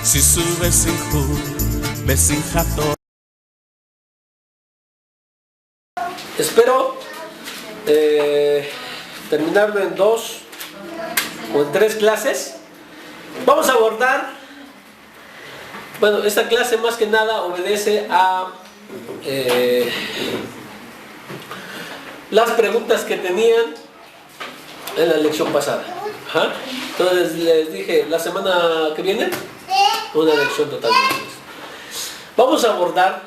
Sisu Besinhu, Besinjato. Espero terminarlo en 2 o en 3 clases. Vamos a abordar, bueno, esta clase más que nada obedece a las preguntas que tenían en la lección pasada. Ajá. Entonces les dije, la semana que viene, una lección totalmente. Vamos a abordar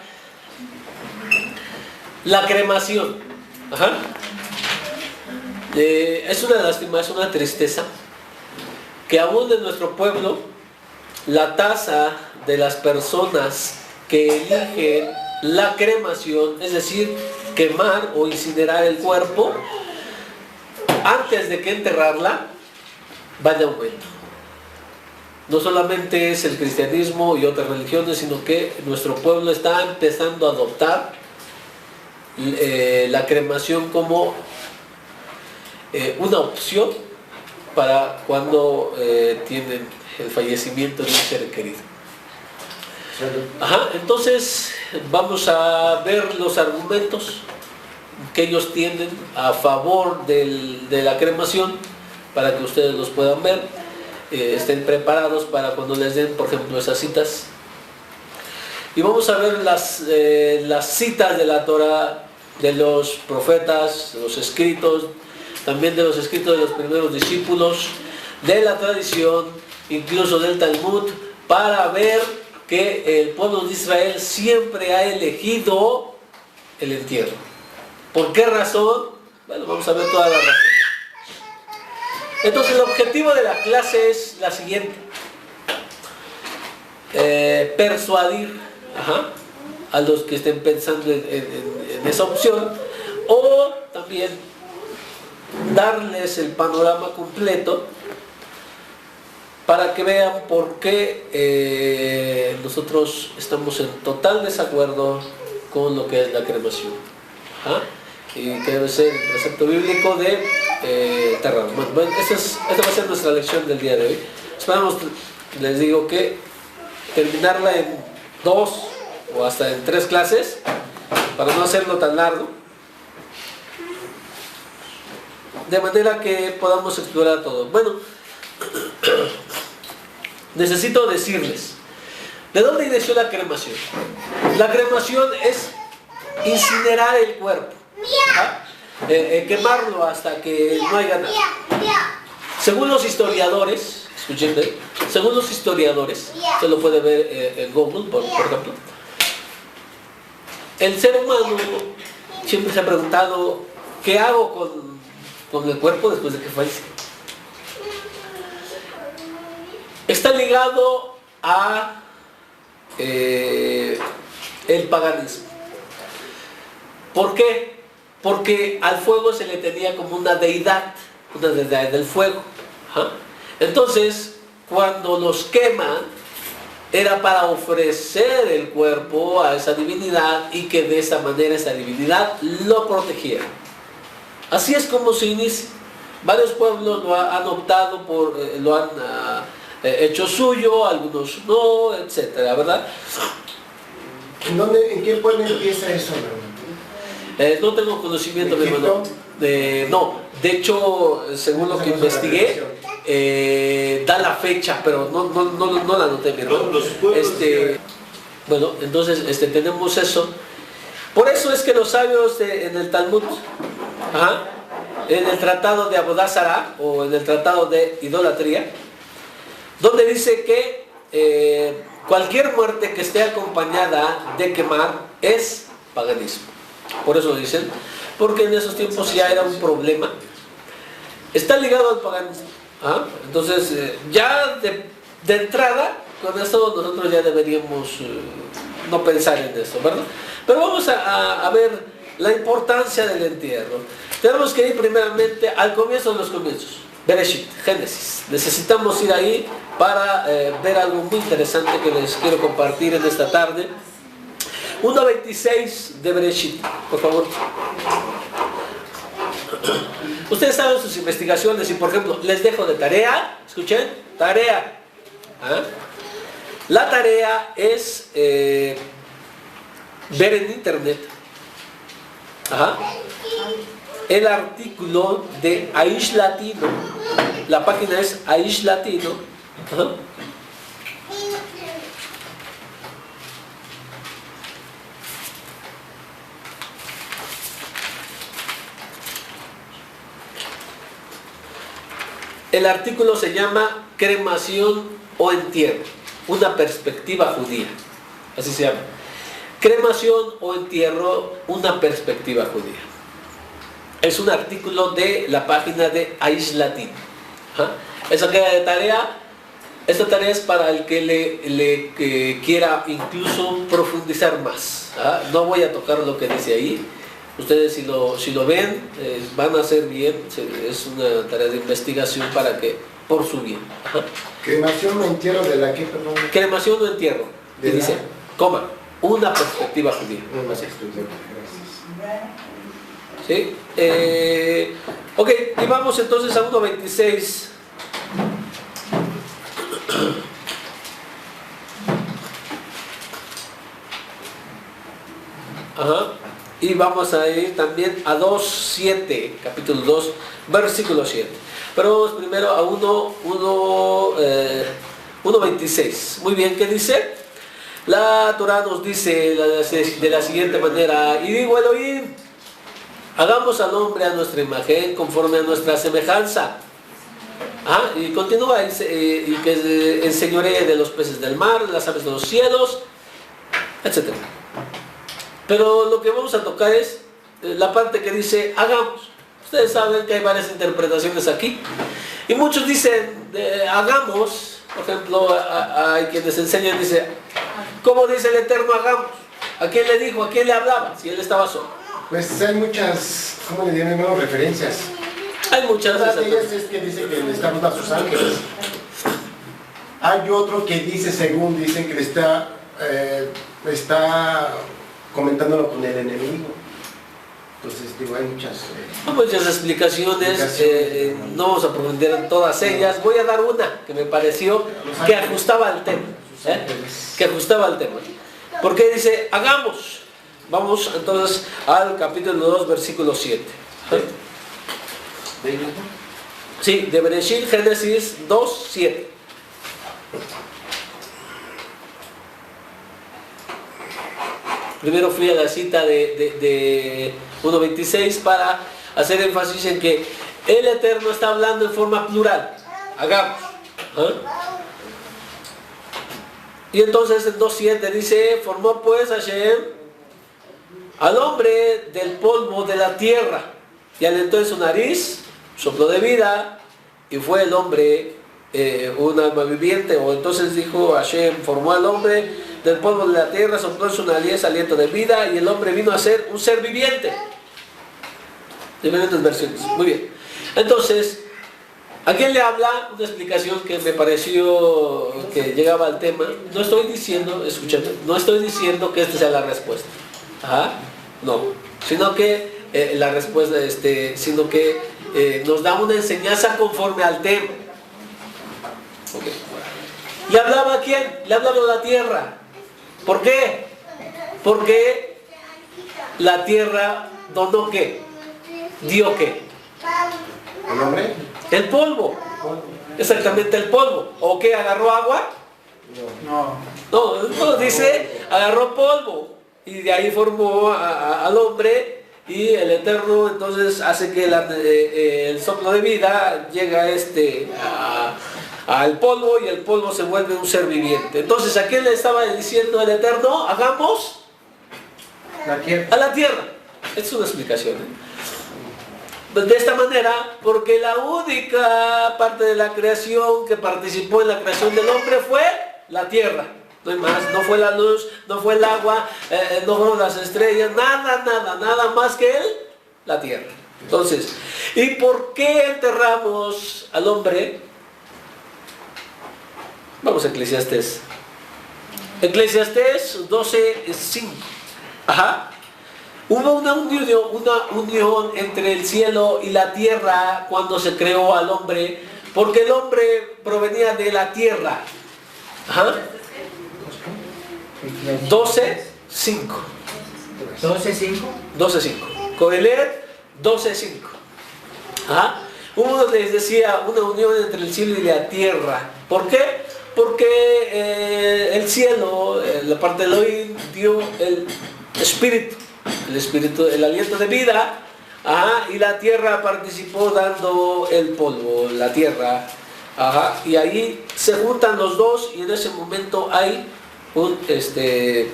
la cremación. Ajá. Es una lástima, es una tristeza que aún en nuestro pueblo la tasa de las personas que eligen la cremación, es decir, quemar o incinerar el cuerpo antes de que enterrarla, va de aumento. No solamente es el cristianismo y otras religiones, sino que nuestro pueblo está empezando a adoptar la cremación como una opción para cuando tienen el fallecimiento de un ser querido. Ajá, entonces vamos a ver los argumentos que ellos tienen a favor de la cremación para que ustedes los puedan ver, estén preparados para cuando les den, por ejemplo, esas citas. Y vamos a ver las citas de la Torah, de los profetas, de los escritos, también de los escritos de los primeros discípulos, de la tradición, incluso del Talmud, para ver que el pueblo de Israel siempre ha elegido el entierro. ¿Por qué razón? Bueno, vamos a ver toda la razón. Entonces el objetivo de la clase es la siguiente: persuadir a los que estén pensando en esa opción, o también darles el panorama completo para que vean por qué nosotros estamos en total desacuerdo con lo que es la cremación. Y que debe ser el precepto bíblico de enterrar. Bueno, esta va a ser nuestra lección del día de hoy. Esperamos, les digo, que terminarla en 2 o hasta en 3 clases, para no hacerlo tan largo, de manera que podamos explorar todo. Bueno, necesito decirles, ¿de dónde inició la cremación? La cremación es incinerar el cuerpo, quemarlo hasta que no haya nada. Según los historiadores, escuchen, según los historiadores, usted lo puede ver en Google, por ejemplo, el ser humano siempre se ha preguntado, ¿qué hago con el cuerpo después de que fallece? Está ligado a el paganismo. ¿Por qué? Porque al fuego se le tenía como una deidad del fuego. Entonces, cuando los queman, era para ofrecer el cuerpo a esa divinidad y que de esa manera esa divinidad lo protegiera. Así es como se inicia. Varios pueblos lo han optado por, lo han hecho suyo, algunos no, etcétera, ¿verdad? ¿En qué pueblo empieza eso, hermano? No tengo conocimiento, mi hermano. No, de hecho, según lo que investigué, da la fecha, pero no la anoté, mi hermano. Bueno, entonces tenemos eso. Por eso es que los sabios en el Talmud, en el tratado de Abodá Zará, o en el tratado de idolatría, donde dice que cualquier muerte que esté acompañada de quemar es paganismo. Por eso dicen, porque en esos tiempos ya era un problema. Está ligado al paganismo. Entonces, ya de entrada, con eso nosotros ya deberíamos no pensar en eso, ¿verdad? Pero vamos a ver la importancia del entierro. Tenemos que ir primeramente al comienzo de los comienzos. Bereshit, Génesis. Necesitamos ir ahí para ver algo muy interesante que les quiero compartir en esta tarde. 1.26 de Bereshit, por favor. Ustedes saben sus investigaciones y, por ejemplo, les dejo de tarea, escuchen, tarea. La tarea es ver en internet el artículo de Aish Latino. La página es Aish Latino. El artículo se llama Cremación o entierro, una perspectiva judía. Así se llama. Cremación o entierro, una perspectiva judía. Es un artículo de la página de Aish Latino. Esa queda de tarea. Esta tarea es para el que le quiera incluso profundizar más. No voy a tocar lo que dice ahí. Ustedes si lo ven, van a hacer bien. Es una tarea de investigación para que, por su bien. ¿Cremación o entierro de la qué, perdón? Cremación o entierro. Y dice, coma, una perspectiva judía. ¿Sí? Ok, y vamos entonces a 1.26. Y vamos a ir también a 2.7, capítulo 2, versículo 7. Pero vamos primero a 1.26. Muy bien, ¿qué dice? La Torah nos dice de la siguiente manera: y digo Elohim, hagamos al hombre a nuestra imagen, conforme a nuestra semejanza. Y continúa, y que enseñoree de los peces del mar, las aves de los cielos, etc. Pero lo que vamos a tocar es la parte que dice hagamos. Ustedes saben que hay varias interpretaciones aquí. Y muchos dicen hagamos. Por ejemplo, hay quienes enseñan, dice, ¿cómo dice el Eterno hagamos? ¿A quién le dijo? ¿A quién le hablaba? Si él estaba solo. Pues hay muchas, ¿cómo le llaman? Referencias. Hay muchas. Una de ellas es que dice que le está hablando a sus ángeles. Hay otro que dice, según dicen, que le está comentándolo con el enemigo. Entonces, digo, hay muchas explicaciones, no vamos a profundizar en todas ellas. Voy a dar una que me pareció que ajustaba al tema. Que ajustaba al tema. Porque dice, hagamos. Vamos entonces al capítulo 2, versículo 7. Sí, de Bereshit, Génesis 2, 7. Primero fui a la cita de 1.26 para hacer énfasis en que el Eterno está hablando en forma plural. Hagamos. Y entonces en 2.7 dice, formó pues Hashem al hombre del polvo de la tierra y alentó en su nariz, sopló de vida, y fue el hombre un alma viviente. O entonces dijo Hashem, formó al hombre del polvo de la tierra, sopló en su nariz aliento de vida, y el hombre vino a ser un ser viviente. Diferentes versiones. Muy bien. Entonces, ¿a quién le habla? Una explicación que me pareció que llegaba al tema. No estoy diciendo, escúchame, no estoy diciendo que esta sea la respuesta. No. Sino que la respuesta, sino que nos da una enseñanza conforme al tema. Okay. ¿Le hablaba a quién? Le hablaba a la tierra. ¿Por qué? Porque la tierra donó ¿qué? ¿Dio qué? ¿El hombre? El polvo. Exactamente, el polvo. ¿O qué? ¿Agarró agua? No, dice, agarró polvo. Y de ahí formó al hombre. Y el Eterno entonces hace que el soplo de vida llega al polvo, y el polvo se vuelve un ser viviente. Entonces, ¿a quién le estaba diciendo el Eterno? Hagamos a la tierra. Es una explicación. De esta manera, porque la única parte de la creación que participó en la creación del hombre fue la tierra. No hay más, no fue la luz, no fue el agua, no fueron las estrellas, nada más que la tierra. Entonces, ¿y por qué enterramos al hombre? Vamos a Eclesiastés. Eclesiastés 12:5. Hubo una unión entre el cielo y la tierra cuando se creó al hombre, porque el hombre provenía de la tierra. 12:5. 12:5. 12:5. Coelet 12:5. Ajá. Uno les decía una unión entre el cielo y la tierra. ¿Por qué? Porque el cielo, la parte de Elohim, dio el espíritu, el aliento de vida. Ajá, y la tierra participó dando el polvo, la tierra. Ajá, y ahí se juntan los dos y en ese momento hay un, dice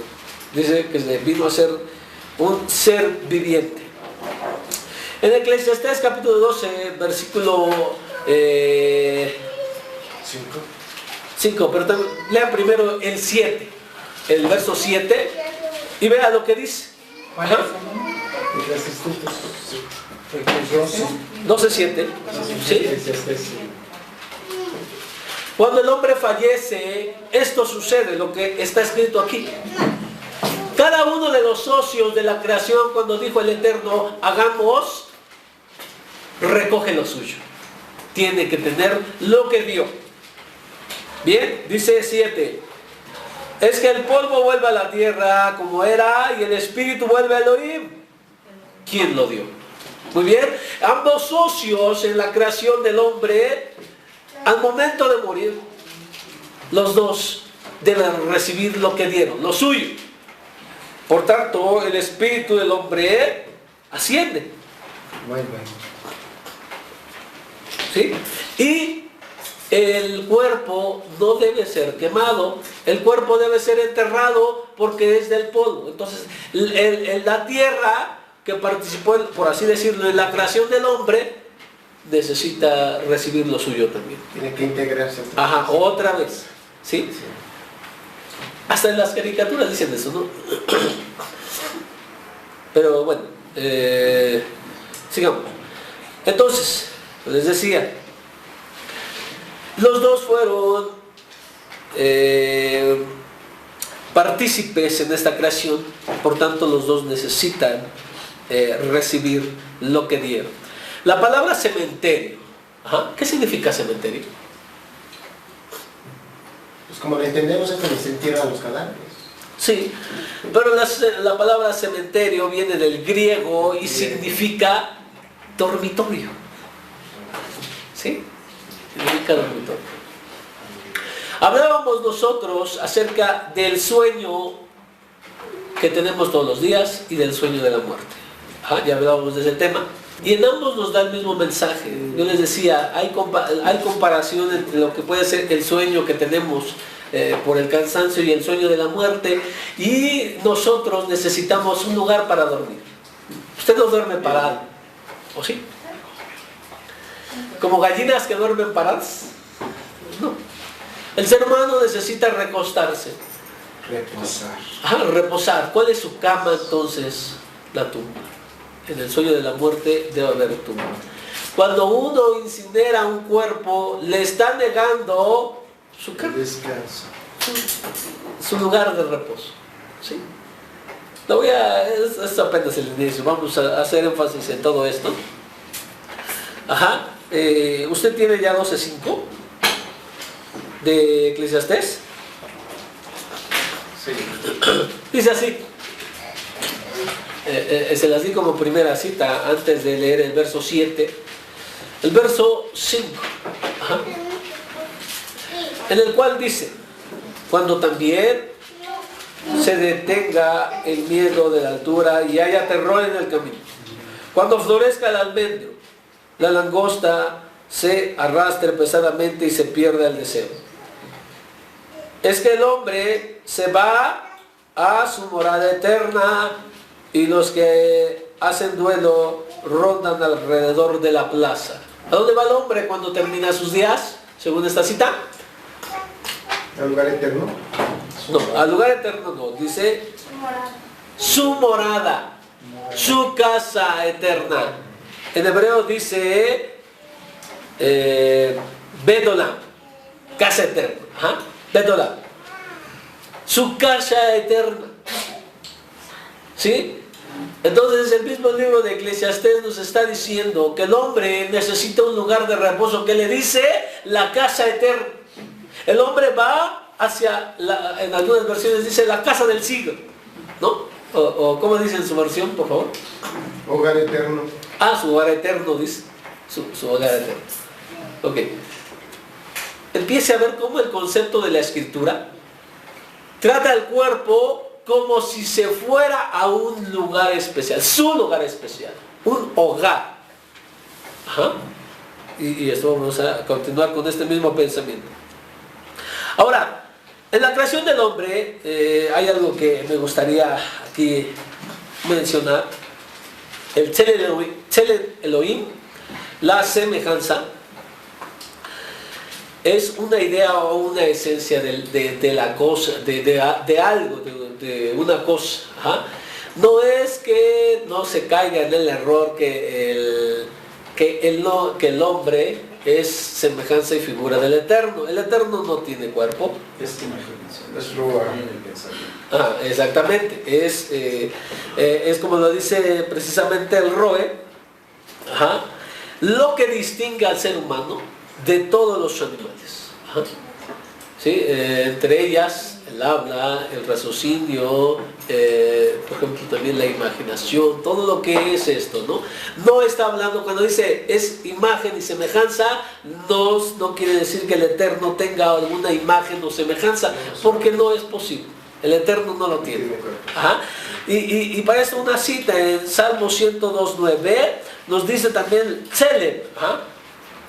que vino a ser un ser viviente. En Eclesiastés capítulo 12, versículo 5, pero lean primero el 7, el verso 7, y vean lo que dice. ¿Cuál es? 12:7. ¿Sí? Cuando el hombre fallece, esto sucede, lo que está escrito aquí. Cada uno de los socios de la creación, cuando dijo el Eterno, hagamos, recoge lo suyo. Tiene que tener lo que dio. Bien, dice 7. Es que el polvo vuelve a la tierra como era y el espíritu vuelve a Elohim. ¿Quién lo dio? Muy bien, ambos socios en la creación del hombre, al momento de morir, los dos deben recibir lo que dieron, lo suyo. Por tanto, el espíritu del hombre asciende. Vuelve. ¿Sí? Y el cuerpo no debe ser quemado, el cuerpo debe ser enterrado porque es del polvo. Entonces, la tierra que participó, por así decirlo, en la creación del hombre, necesita recibir lo suyo también. Tiene que integrarse. Ajá, otra vez. ¿Sí? Hasta en las caricaturas dicen eso, ¿no? Pero bueno, sigamos. Entonces, les decía, los dos fueron partícipes en esta creación, por tanto los dos necesitan recibir lo que dieron. La palabra cementerio, ajá, ¿qué significa cementerio? Pues como lo entendemos es que se entierran los cadáveres. Sí, pero la palabra cementerio viene del griego y significa dormitorio. ¿Sí? Significa dormitorio. Hablábamos nosotros acerca del sueño que tenemos todos los días y del sueño de la muerte. Ya hablábamos de ese tema. Y en ambos nos da el mismo mensaje. Yo les decía, hay comparación entre lo que puede ser el sueño que tenemos por el cansancio y el sueño de la muerte, y nosotros necesitamos un lugar para dormir. Usted no duerme parado, ¿o sí? Como gallinas que duermen paradas. No. El ser humano necesita recostarse. Reposar. Reposar. ¿Cuál es su cama entonces? La tumba. En el sueño de la muerte debe haber tumba. Cuando uno incinera un cuerpo, le está negando su cama, Descanso. su lugar de reposo. ¿Sí? Es apenas el inicio. Vamos a hacer énfasis en todo esto. ¿Usted tiene ya 12:5 de Eclesiastés? Sí. Dice así. Se las di como primera cita antes de leer el verso 7. El verso 5. En el cual dice: cuando también se detenga el miedo de la altura y haya terror en el camino, cuando florezca el almendro, la langosta se arrastre pesadamente y se pierda el deseo, es que el hombre se va a su morada eterna y los que hacen duelo rondan alrededor de la plaza. ¿A dónde va el hombre cuando termina sus días, según esta cita? ¿Al lugar eterno? No, al lugar eterno no, dice su morada, su casa eterna. En hebreo dice Bedolam, casa eterna. Bedolam, su casa eterna. ¿Sí? Entonces el mismo libro de Eclesiastés nos está diciendo que el hombre necesita un lugar de reposo, que le dice la casa eterna. El hombre va hacia, en algunas versiones dice la casa del siglo, ¿no? O ¿cómo dice en su versión, por favor? Hogar eterno. Ah, su hogar eterno, dice. Su hogar eterno. Ok. Empiece a ver cómo el concepto de la escritura trata el cuerpo como si se fuera a un lugar especial, su lugar especial, un hogar. Ajá. Y esto vamos a continuar con este mismo pensamiento. Ahora, en la creación del hombre hay algo que me gustaría aquí mencionar. El Tselem Elohim, la semejanza, es una idea o una esencia de la cosa, de algo, de una cosa. Ajá. No es que no se caiga en el error que el hombre es semejanza y figura del Eterno. El Eterno no tiene cuerpo. Es imaginación. Es Ruach. El pensamiento. Ah, exactamente. Es como lo dice precisamente el Roe. Ajá. Lo que distingue al ser humano de todos los animales. Ajá. ¿Sí? Entre ellas el habla, el raciocinio, por ejemplo también la imaginación, todo lo que es esto, ¿no? No está hablando, cuando dice es imagen y semejanza, no quiere decir que el Eterno tenga alguna imagen o semejanza, porque no es posible. El Eterno no lo tiene. Ajá. Y para esto una cita en Salmo 102.9 nos dice también Tselem, ¿ah?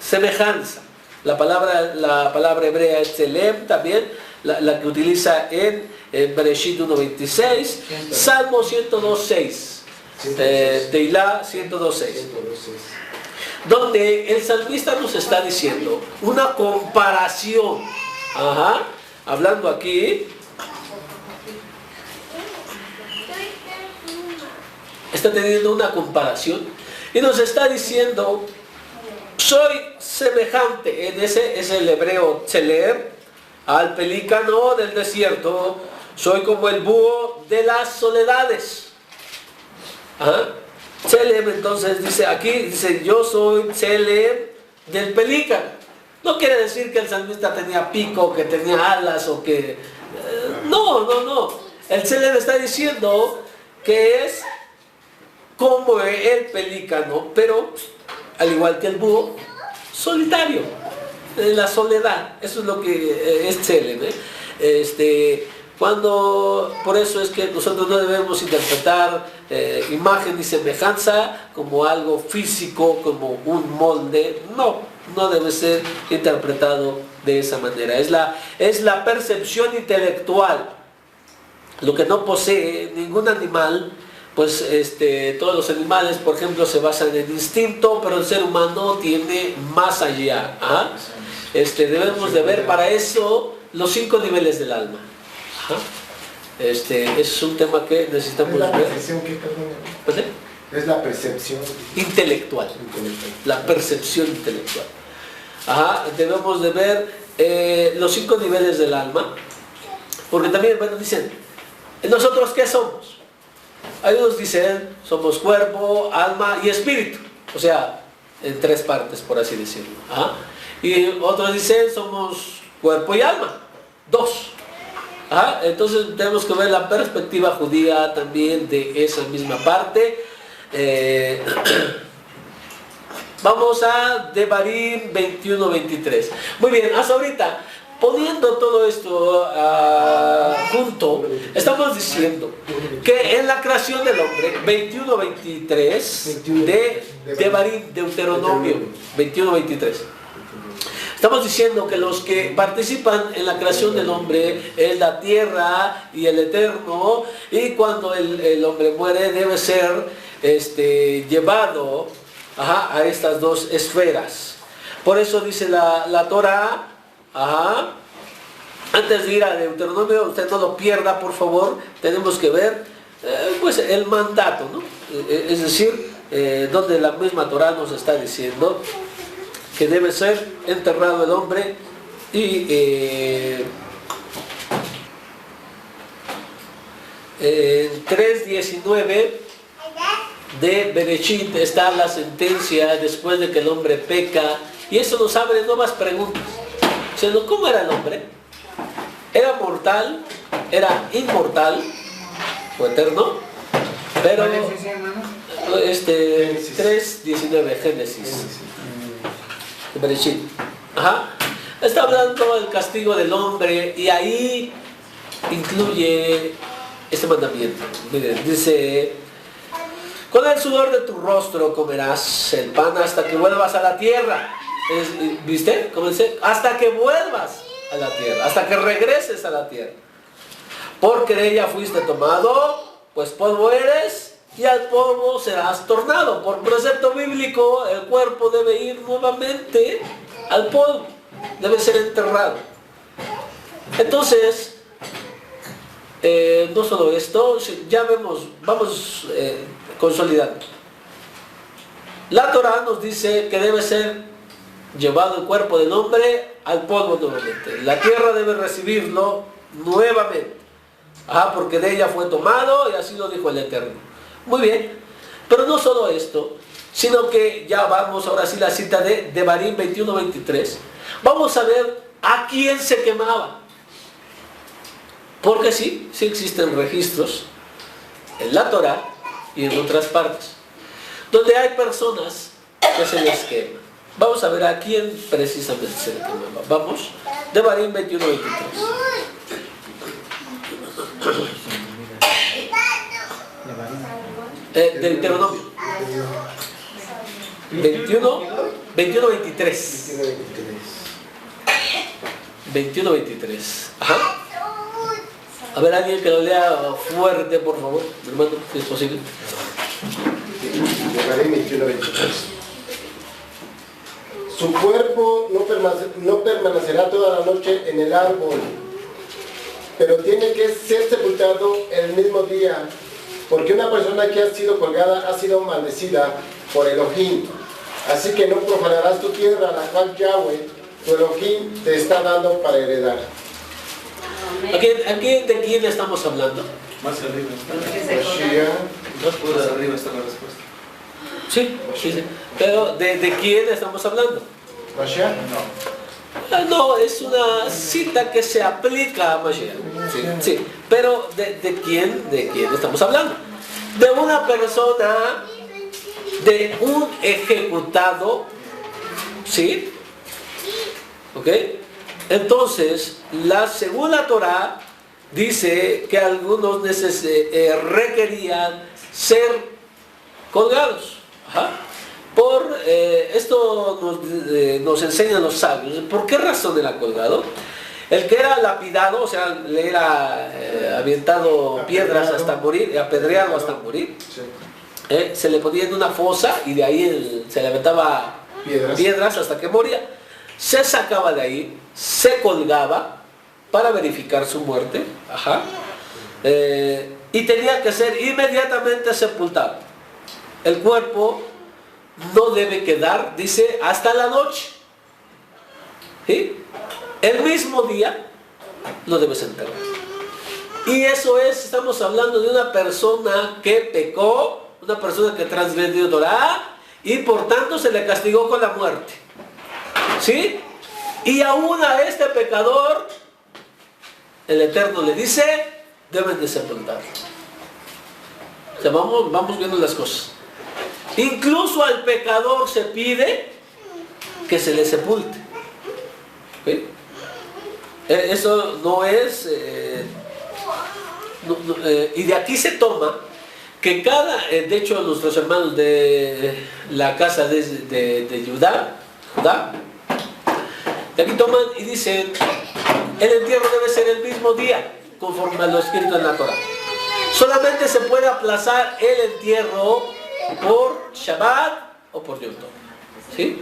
Semejanza. La palabra hebrea es Tselem también, la que utiliza en Bereshit 1.26, Salmo 102.6, Teilá 102.6, donde el salmista nos está diciendo una comparación, ajá, hablando aquí, está teniendo una comparación y nos está diciendo: soy semejante, es el hebreo tseler, al pelícano del desierto, soy como el búho de las soledades. ¿Ah? Tselem, entonces dice aquí, dice yo soy tselem del pelícano. No quiere decir que el salmista tenía pico, que tenía alas o que... no. El tselem está diciendo que es como el pelícano, pero al igual que el búho, solitario, en la soledad. Eso es lo que es Tselem, por eso es que nosotros no debemos interpretar imagen y semejanza como algo físico, como un molde. No debe ser interpretado de esa manera. Es la percepción intelectual. Lo que no posee ningún animal, pues todos los animales, por ejemplo, se basan en instinto, pero el ser humano tiene más allá. ¿Ah? Debemos de ver para eso los 5 niveles del alma. ¿Ah? Es un tema que necesitamos ver. ¿Es la percepción que, perdón? Es la percepción Intelectual. La percepción intelectual. Ajá. Debemos de ver los 5 niveles del alma, porque también, bueno, dicen, ¿nosotros qué somos? Algunos dicen, somos cuerpo, alma y espíritu. O sea, en 3 partes, por así decirlo. ¿Ah? Y otros dicen, somos cuerpo y alma. 2. ¿Ah? Entonces tenemos que ver la perspectiva judía también de esa misma parte. Vamos a Devarim 21-23. Muy bien, hasta ahorita, poniendo todo esto junto, estamos diciendo que en la creación del hombre, 21-23 de Devarim, Deuteronomio 21-23, estamos diciendo que los que participan en la creación del hombre es la tierra y el Eterno, y cuando el hombre muere debe ser llevado a estas 2 esferas. Por eso dice la Torah. Ajá. Antes de ir a Deuteronomio, usted no lo pierda, por favor. Tenemos que ver pues el mandato, ¿no? Es decir, donde la misma Torah nos está diciendo que debe ser enterrado el hombre. Y en 3:19 de Bereshit está la sentencia después de que el hombre peca, y eso nos abre nuevas preguntas. ¿Cómo era el hombre? Era mortal, era inmortal o eterno, pero ¿Cuál es ese, hermano? Génesis. 3:19, Génesis. Bereshit. Ajá. Está hablando del castigo del hombre y ahí incluye este mandamiento. Miren, dice: con el sudor de tu rostro comerás el pan hasta que vuelvas a la tierra. ¿Viste? ¿Cómo dice? Hasta que vuelvas a la tierra, hasta que regreses a la tierra. Porque de ella fuiste tomado, pues polvo eres, y al polvo serás tornado. Por precepto bíblico, el cuerpo debe ir nuevamente al polvo, debe ser enterrado. Entonces, no solo esto, ya vemos, vamos consolidando. La Torah nos dice que debe ser llevado el cuerpo del hombre al polvo nuevamente. La tierra debe recibirlo nuevamente. Porque de ella fue tomado y así lo dijo el Eterno. Muy bien, pero no solo esto, sino que ya vamos, ahora sí la cita de Devarim 21:23. Vamos a ver a quién se quemaba. Porque sí existen registros en la Torah y en otras partes, donde hay personas que se les quema. Vamos a ver a quién precisamente se le quemaba. Vamos, Devarim 21:23. Deuteronomio 21:23. 21:23. Ajá. A ver, alguien que lo lea fuerte, por favor, hermano, si es posible. Devarim 21:23. Su cuerpo no permanecerá toda la noche en el árbol, pero tiene que ser sepultado el mismo día, porque una persona que ha sido colgada ha sido maldecida por Elohim. Así que no profanarás tu tierra, la cual Yahweh, tu Elohim, te está dando para heredar. ¿Aquí de quién estamos hablando? Más arriba. Mashiach. Más arriba está la respuesta. Sí. Pero ¿de quién estamos hablando? Mashiach. No, es una cita que se aplica a Mashiach. Sí. Pero ¿de quién estamos hablando? De una persona, de un ejecutado, ¿sí? ¿Ok? Entonces, según la Torah, dice que algunos requerían ser colgados. Por esto nos enseñan los sabios. ¿Por qué razón era colgado? El que era lapidado, o sea, le era avientado piedras hasta morir, apedreado hasta morir, se le ponía en una fosa y de ahí se le aventaba piedras hasta que moría. Se sacaba de ahí, se colgaba para verificar su muerte, y tenía que ser inmediatamente sepultado. El cuerpo no debe quedar, dice, hasta la noche. ¿Sí? El mismo día lo debes enterrar. Y eso estamos hablando de una persona que pecó, una persona que transgredió Torah, y por tanto se le castigó con la muerte. ¿Sí? Y aún a este pecador, el Eterno le dice, deben de sepultarlo. O sea, vamos viendo las cosas. Incluso al pecador se pide que se le sepulte. ¿Sí? Eso no es... y de aquí se toma que de hecho nuestros hermanos de la casa de Judá, de aquí toman y dicen, el entierro debe ser el mismo día, conforme a lo escrito en la Torah. Solamente se puede aplazar el entierro por Shabbat o por Yom Tov, ¿sí?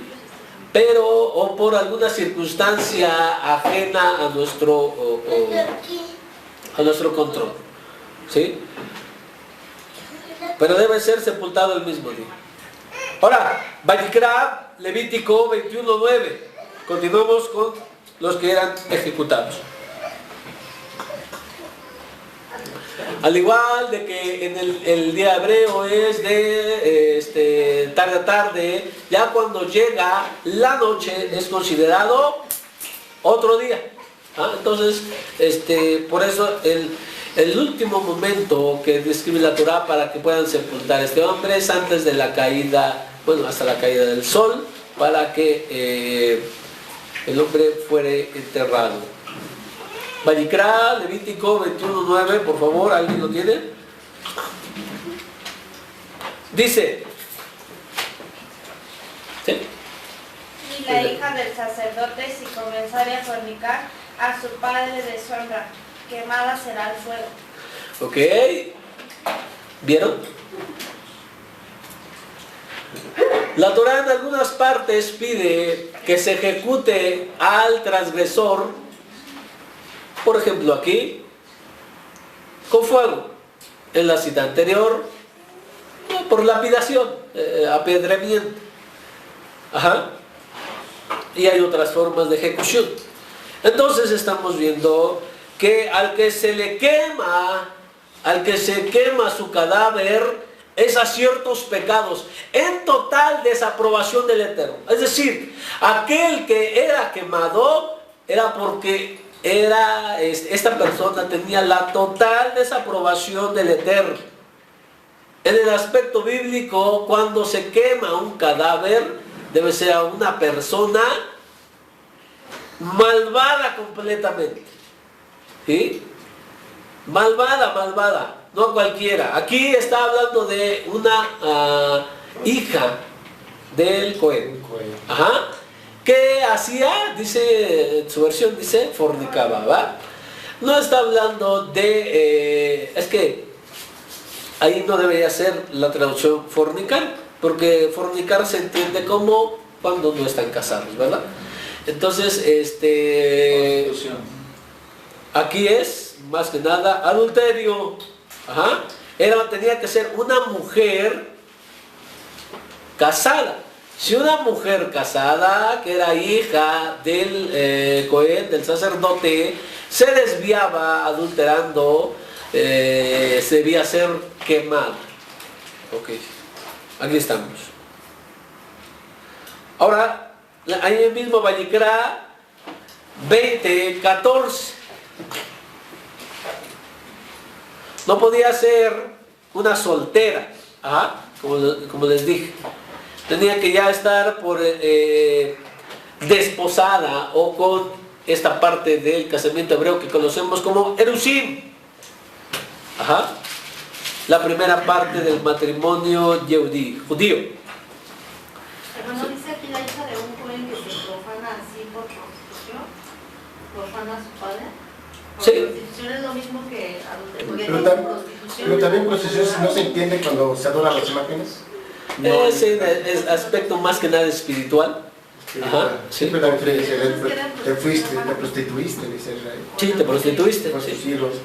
O por alguna circunstancia ajena a nuestro control, ¿sí? Pero debe ser sepultado el mismo día. Ahora, Vayikra, Levítico 21:9. Continuamos con los que eran ejecutados. Al igual de que en el día hebreo es de tarde a tarde, ya cuando llega la noche es considerado otro día. ¿Ah? Entonces, por eso el último momento que describe la Torá para que puedan sepultar a este hombre es antes de la caída, bueno, hasta la caída del sol, para que el hombre fuere enterrado. Vayikra, Levítico 21:9, por favor, ¿alguien lo tiene? Dice, ¿sí? Y la hija del sacerdote, si comenzare a fornicar, a su padre deshonra, quemada será el fuego. Ok, ¿vieron? La Torá en algunas partes pide que se ejecute al transgresor, por ejemplo aquí, con fuego. En la cita anterior, por lapidación, apedreamiento. Ajá. Y hay otras formas de ejecución. Entonces estamos viendo que al que se le quema, su cadáver, es a ciertos pecados, en total desaprobación del Eterno. Es decir, aquel que era quemado era porque esta persona tenía la total desaprobación del Eterno. En el aspecto bíblico, cuando se quema un cadáver, debe ser a una persona malvada completamente. ¿Sí? Malvada, no cualquiera. Aquí está hablando de una hija del Cohen. Ajá. ¿Qué hacía? Dice, en su versión dice, fornicaba, ¿va? No está hablando de... es que ahí no debería ser la traducción fornicar, porque fornicar se entiende como cuando no están casados, ¿verdad? Entonces, aquí es, más que nada, adulterio. Ajá. Tenía que ser una mujer casada. Si una mujer casada, que era hija del Cohen, del sacerdote, se desviaba adulterando, se debía ser quemada. Ok, aquí estamos. Ahora, ahí mismo Vayikra 20:14. No podía ser una soltera, como les dije. Tenía que ya estar desposada o con esta parte del casamiento hebreo que conocemos como erusim. La primera parte del matrimonio judío. Pero no dice aquí la hija de un joven que se profana así por prostitución, profana a su padre. Sí. Prostitución es lo mismo que adulterio. Pero también prostitución no se entiende cuando se adoran las imágenes. Es aspecto más que nada espiritual. Sí, pero también te prostituiste, dice Israel. Sí, te prostituiste.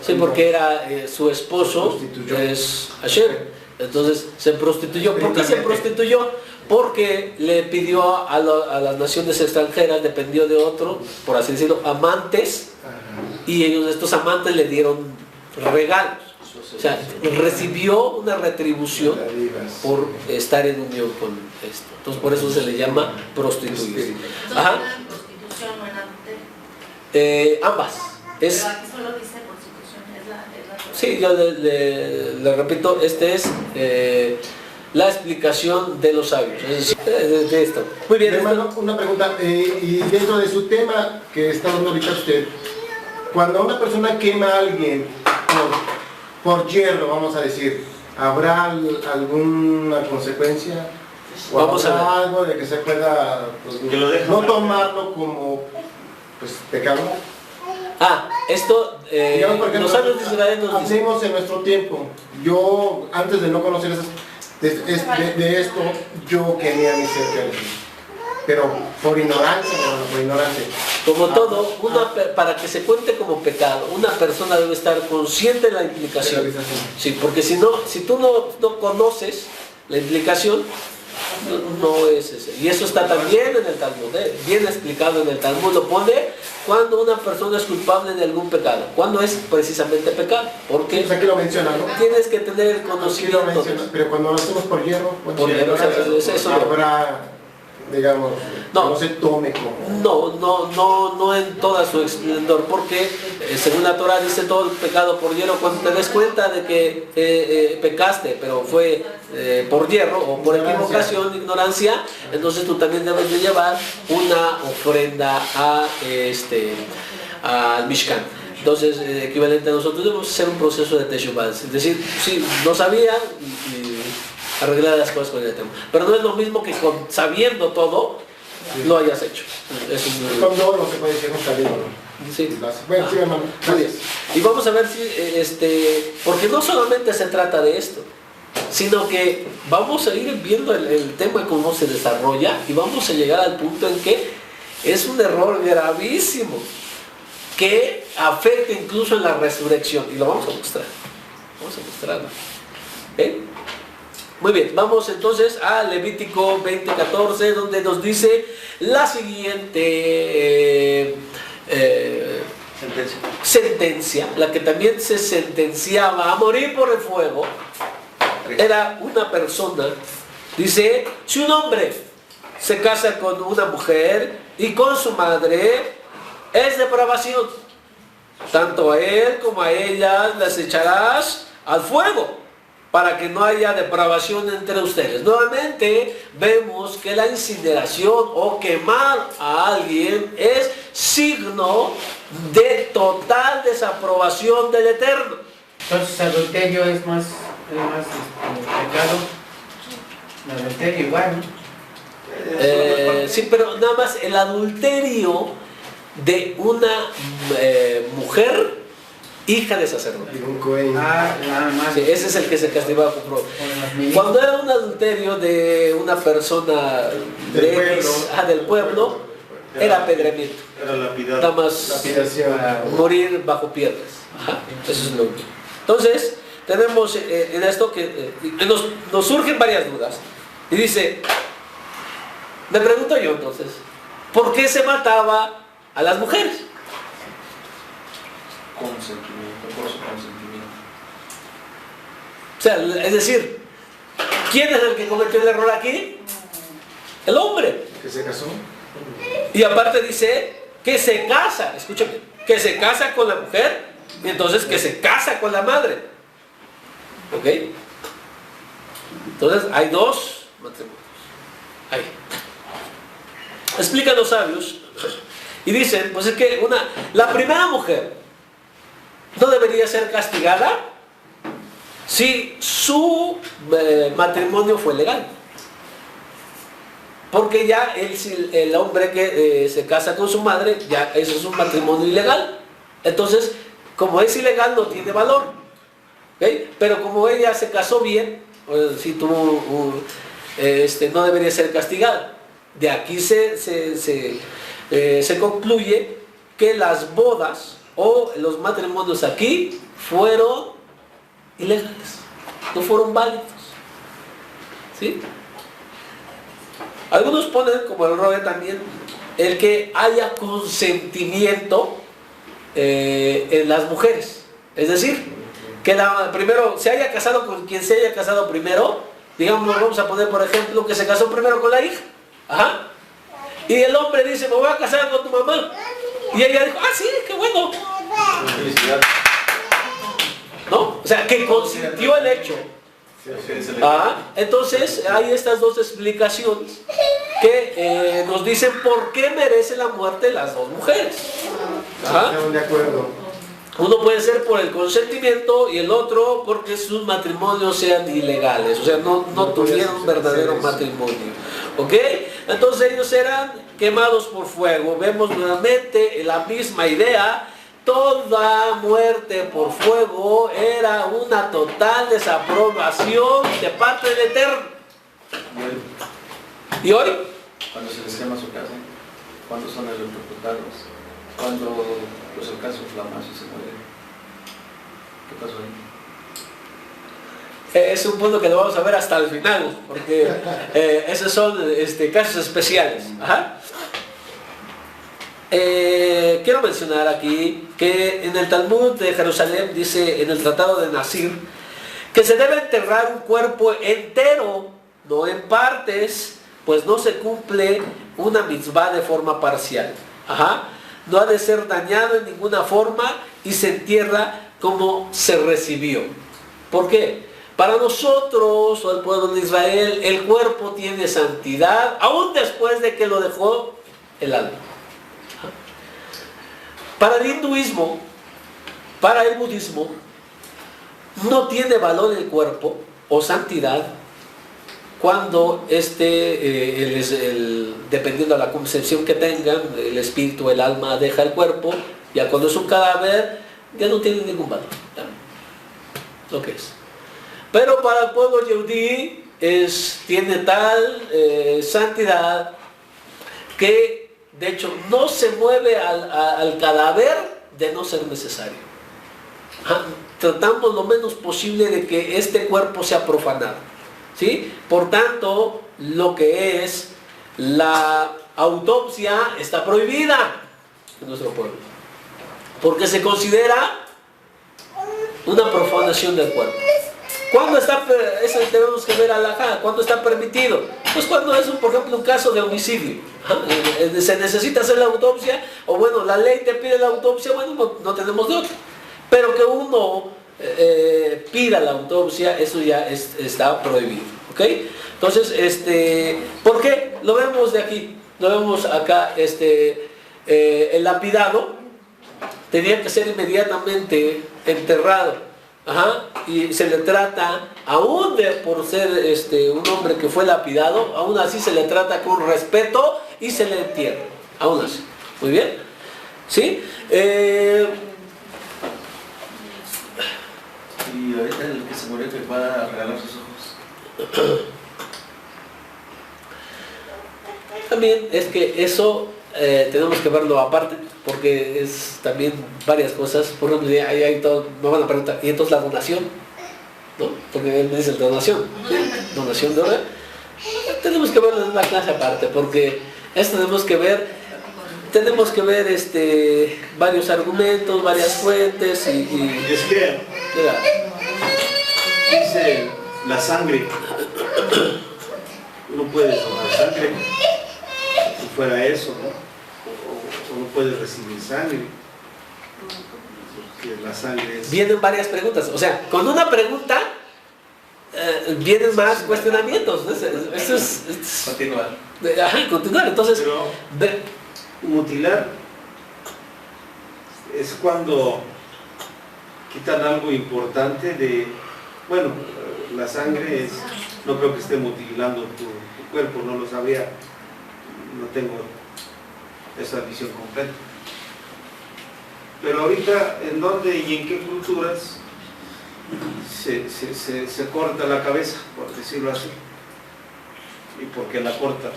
Sí, porque era su esposo, es Hashem. Entonces se prostituyó. ¿Por qué se prostituyó? Porque le pidió a las naciones extranjeras, dependió de otro, por así decirlo, amantes, y ellos, estos amantes, le dieron regalos. O sea, recibió una retribución por estar en unión con esto. Entonces por eso se le llama prostituirse. ¿Prostitución o en adulterio? Ambas. Pero aquí solo dice prostitución, es la Sí, yo le repito, es la explicación de los sabios, es decir, de esto. Muy bien. Hermano, una pregunta, y dentro de su tema que está dando ahorita usted, cuando una persona quema a alguien por hierro, vamos a decir, ¿habrá alguna consecuencia? ¿O vamos a ver algo de que se pueda no tomarlo como pecado? Esto, Digamos, por ejemplo, los sabios de Israel nos dicen. hacemos en nuestro tiempo. Yo, antes de no conocer de esto, yo quería mi ser, pero por ignorancia, Como todo, para que se cuente como pecado, una persona debe estar consciente de la implicación. Sí, porque si tú no conoces la implicación, no es ese. Y eso está también en el Talmud, bien explicado en el Talmud. Lo pone cuando una persona es culpable de algún pecado. Cuando es precisamente pecado. Porque aquí lo menciona, ¿no? Tienes que tener conocimiento. Pero cuando lo hacemos por hierro, por hierro, eso habrá digamos, No. no se tome como... No en toda su esplendor, porque según la Torah dice todo el pecado por hierro, cuando te des cuenta de que pecaste, pero fue por hierro o por equivocación, ignorancia, entonces tú también debes de llevar una ofrenda al Mishkan. Entonces, equivalente a nosotros debemos hacer un proceso de teshuvah, es decir, sí, no sabía y arreglar las cosas con el tema. Pero no es lo mismo que sabiendo todo, lo hayas hecho. Es un... Con todo no se puede decir un sabido, ¿no? Sí. Bueno, sí, hermano. Gracias. Y vamos a ver si, porque no solamente se trata de esto, sino que vamos a ir viendo el tema cómo se desarrolla y vamos a llegar al punto en que es un error gravísimo que afecta incluso en la resurrección, y lo vamos a mostrar. Vamos a mostrarlo. ¿Okay? Muy bien, vamos entonces a Levítico 20:14, donde nos dice la siguiente sentencia, la que también se sentenciaba a morir por el fuego. Era una persona, dice, si un hombre se casa con una mujer y con su madre, es depravación. Tanto a él como a ella las echarás al fuego, para que no haya depravación entre ustedes. Nuevamente vemos que la incineración o quemar a alguien es signo de total desaprobación del Eterno. Entonces adulterio es más pecado. El adulterio igual, ¿no? Sí, pero nada más el adulterio de una mujer hija de sacerdote. Nada más. Sí, ese es el que se castigaba con fuego. Cuando era un adulterio de una persona del pueblo, era apedreamiento. Era lapidado. Nada más morir bajo piedras. Ajá, eso es lo único. Entonces, tenemos en esto que nos surgen varias dudas. Y dice, me pregunto yo entonces, ¿por qué se mataba a las mujeres? Consentimiento, por su consentimiento. O sea, es decir, ¿quién es el que cometió el error aquí? El hombre. ¿Que se casó? Y aparte dice que se casa, escúchame, que se casa con la mujer y entonces que se casa con la madre. ¿Ok? Entonces hay dos matrimonios. Ahí. Explican los sabios y dicen, pues es que la primera mujer no debería ser castigada si su matrimonio fue legal. Porque ya el hombre que se casa con su madre, ya eso es un matrimonio ilegal. Entonces, como es ilegal, no tiene valor. ¿Okay? Pero como ella se casó bien, si no debería ser castigada. De aquí se concluye que las bodas o los matrimonios aquí fueron ilegales, no fueron válidos. ¿Sí? Algunos ponen como error también el que haya consentimiento en las mujeres. Es decir, que primero se haya casado con quien se haya casado primero. Digamos, vamos a poner por ejemplo que se casó primero con la hija. Ajá. Y el hombre dice, me voy a casar con tu mamá. Y ella dijo, sí, qué bueno. ¿No? O sea, que consintió el hecho. Entonces hay estas dos explicaciones que nos dicen por qué merece la muerte las dos mujeres. Estamos de acuerdo. Uno puede ser por el consentimiento y el otro porque sus matrimonios sean ilegales, o sea, no tuvieron un verdadero matrimonio. ¿Ok? Entonces ellos eran quemados por fuego. Vemos nuevamente la misma idea. Toda muerte por fuego era una total desaprobación de parte del Eterno. ¿Y hoy? Cuando se les quema su casa, cuando son electrocutados, cuando los alcanza un flamazo y se mueren. ¿Qué pasó ahí? Es un punto que lo vamos a ver hasta el final, porque esos son casos especiales. Ajá. Quiero mencionar aquí que en el Talmud de Jerusalén dice en el Tratado de Nasir que se debe enterrar un cuerpo entero, no en partes, pues no se cumple una mitzvah de forma parcial. Ajá. No ha de ser dañado en ninguna forma y se entierra como se recibió. ¿Por qué? Para nosotros, o el pueblo de Israel, el cuerpo tiene santidad, aún después de que lo dejó el alma. Para el hinduismo, para el budismo, no tiene valor el cuerpo o santidad cuando dependiendo de la concepción que tengan, el espíritu, el alma deja el cuerpo, ya cuando es un cadáver, ya no tiene ningún valor. ¿Ya? Lo que es. Pero para el pueblo yehudí tiene tal santidad que de hecho no se mueve al cadáver de no ser necesario. Tratamos lo menos posible de que este cuerpo sea profanado, ¿sí? Por tanto, lo que es la autopsia está prohibida en nuestro pueblo, porque se considera una profanación del cuerpo. ¿Cuándo está, eso tenemos que ver alajá, cuándo está permitido? Pues cuando es, por ejemplo, un caso de homicidio. Se necesita hacer la autopsia, o bueno, la ley te pide la autopsia, bueno, no tenemos de otro. Pero que uno pida la autopsia, eso ya está prohibido. ¿Ok? Entonces, ¿por qué? Lo vemos de aquí, lo vemos acá, el lapidado tenía que ser inmediatamente enterrado. Ajá, y se le trata, aún por ser un hombre que fue lapidado, aún así se le trata con respeto y se le entierra, aún así. Muy bien, ¿sí? Y ahorita el que se murió que va a regalar sus ojos. También es que eso tenemos que verlo aparte, porque es también varias cosas. Por ejemplo, hay todo, me van a preguntar, ¿y entonces la donación? ¿No? Porque él me dice donación, ¿sí? Donación de oro. Tenemos que verlo en una clase aparte, porque esto tenemos que ver varios argumentos, varias fuentes y es que dice la sangre, no puedes donar sangre si fuera eso, ¿no? O no puedes recibir sangre, porque la sangre es... Vienen varias preguntas, o sea, con una pregunta vienen más cuestionamientos. Eso es continuar. Continuar, entonces... Pero mutilar es cuando quitan algo importante de... Bueno, la sangre es... No creo que esté mutilando tu cuerpo, no lo sabía, no tengo esa visión completa. Pero ahorita, ¿en dónde y en qué culturas se corta la cabeza, por decirlo así? ¿Y por qué la corta?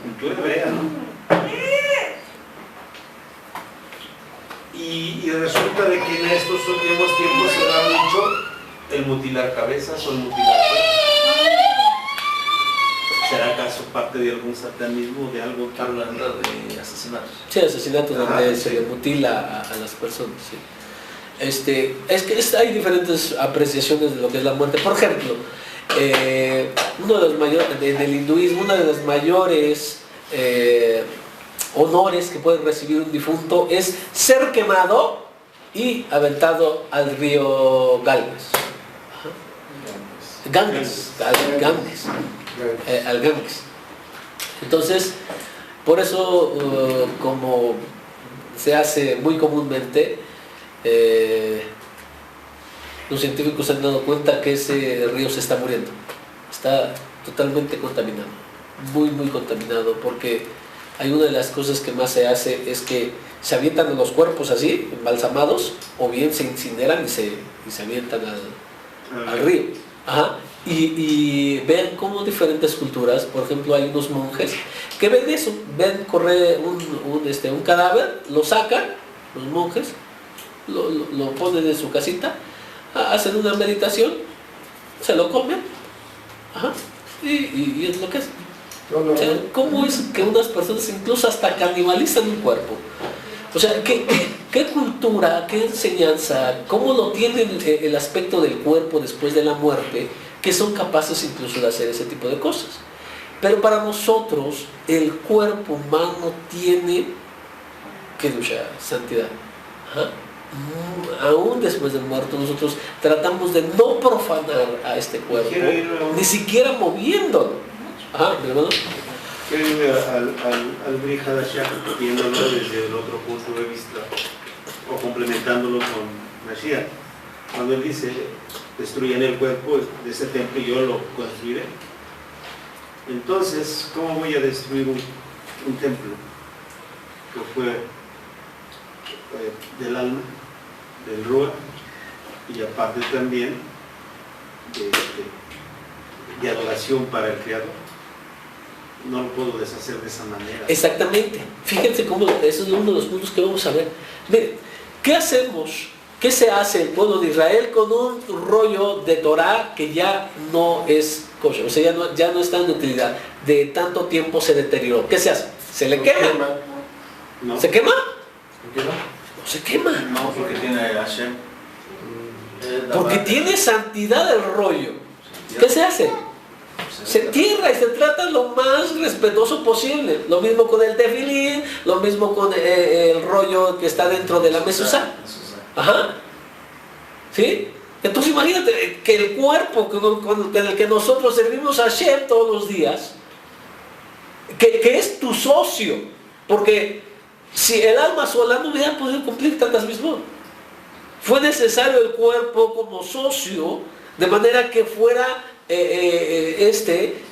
Cultura hebrea, ¿no? Y resulta de que en estos últimos tiempos se da mucho el mutilar cabezas o el mutilar cuerpos. ¿Será acaso parte de algún satanismo, de algo que... Hablando de asesinatos. Sí, asesinatos donde se le mutila a las personas, sí. Es que hay diferentes apreciaciones de lo que es la muerte. Por ejemplo, uno de los mayores, en el hinduismo, uno de los mayores honores que puede recibir un difunto es ser quemado y aventado al río Ganges. Al Ganges. Entonces, por eso, como se hace muy comúnmente, los científicos se han dado cuenta que ese río se está muriendo, está totalmente contaminado, muy contaminado, porque hay una de las cosas que más se hace es que se avientan los cuerpos así, embalsamados, o bien se incineran y se avientan al río. Ajá. Y ven como diferentes culturas, por ejemplo, hay unos monjes que ven eso, ven correr un cadáver, lo sacan, los monjes, lo ponen en su casita, hacen una meditación, se lo comen, ajá, y es lo que es. O sea, ¿cómo es que unas personas incluso hasta canibalizan un cuerpo? O sea, ¿qué cultura, qué enseñanza, cómo lo tienen el aspecto del cuerpo después de la muerte, que son capaces incluso de hacer ese tipo de cosas. Pero para nosotros el cuerpo humano tiene Kedusha, santidad. Ajá. Aún después del muerto nosotros tratamos de no profanar a este cuerpo, ni siquiera moviéndolo. Ajá, hermano. Quiero ir al Brit Hadashah, viéndolo desde el otro punto de vista, o complementándolo con Mashiach. Cuando él dice, destruyan el cuerpo de ese templo y yo lo construiré. Entonces, ¿cómo voy a destruir un templo que fue del alma, del Ruach, y aparte también de adoración para el Creador? No lo puedo deshacer de esa manera. Exactamente. Fíjense cómo eso es uno de los puntos que vamos a ver. Miren, ¿qué hacemos? ¿Qué se hace el pueblo de Israel con un rollo de Torah que ya no es kosher? O sea, ya no está en utilidad. De tanto tiempo se deterioró. ¿Qué se hace? ¿Se le quema? No. ¿Se quema? ¿Por qué no? No se quema. No, porque tiene Hashem. Porque tiene santidad el rollo. ¿Qué se hace? Se entierra y se trata lo más respetuoso posible. Lo mismo con el tefilín, lo mismo con el rollo que está dentro de la mezuzá. Ajá. ¿Sí? Entonces imagínate que el cuerpo con el que nosotros servimos a Hashem todos los días, que es tu socio, porque si el alma sola no hubiera podido cumplir tantas mismas, fue necesario el cuerpo como socio, de manera que fuera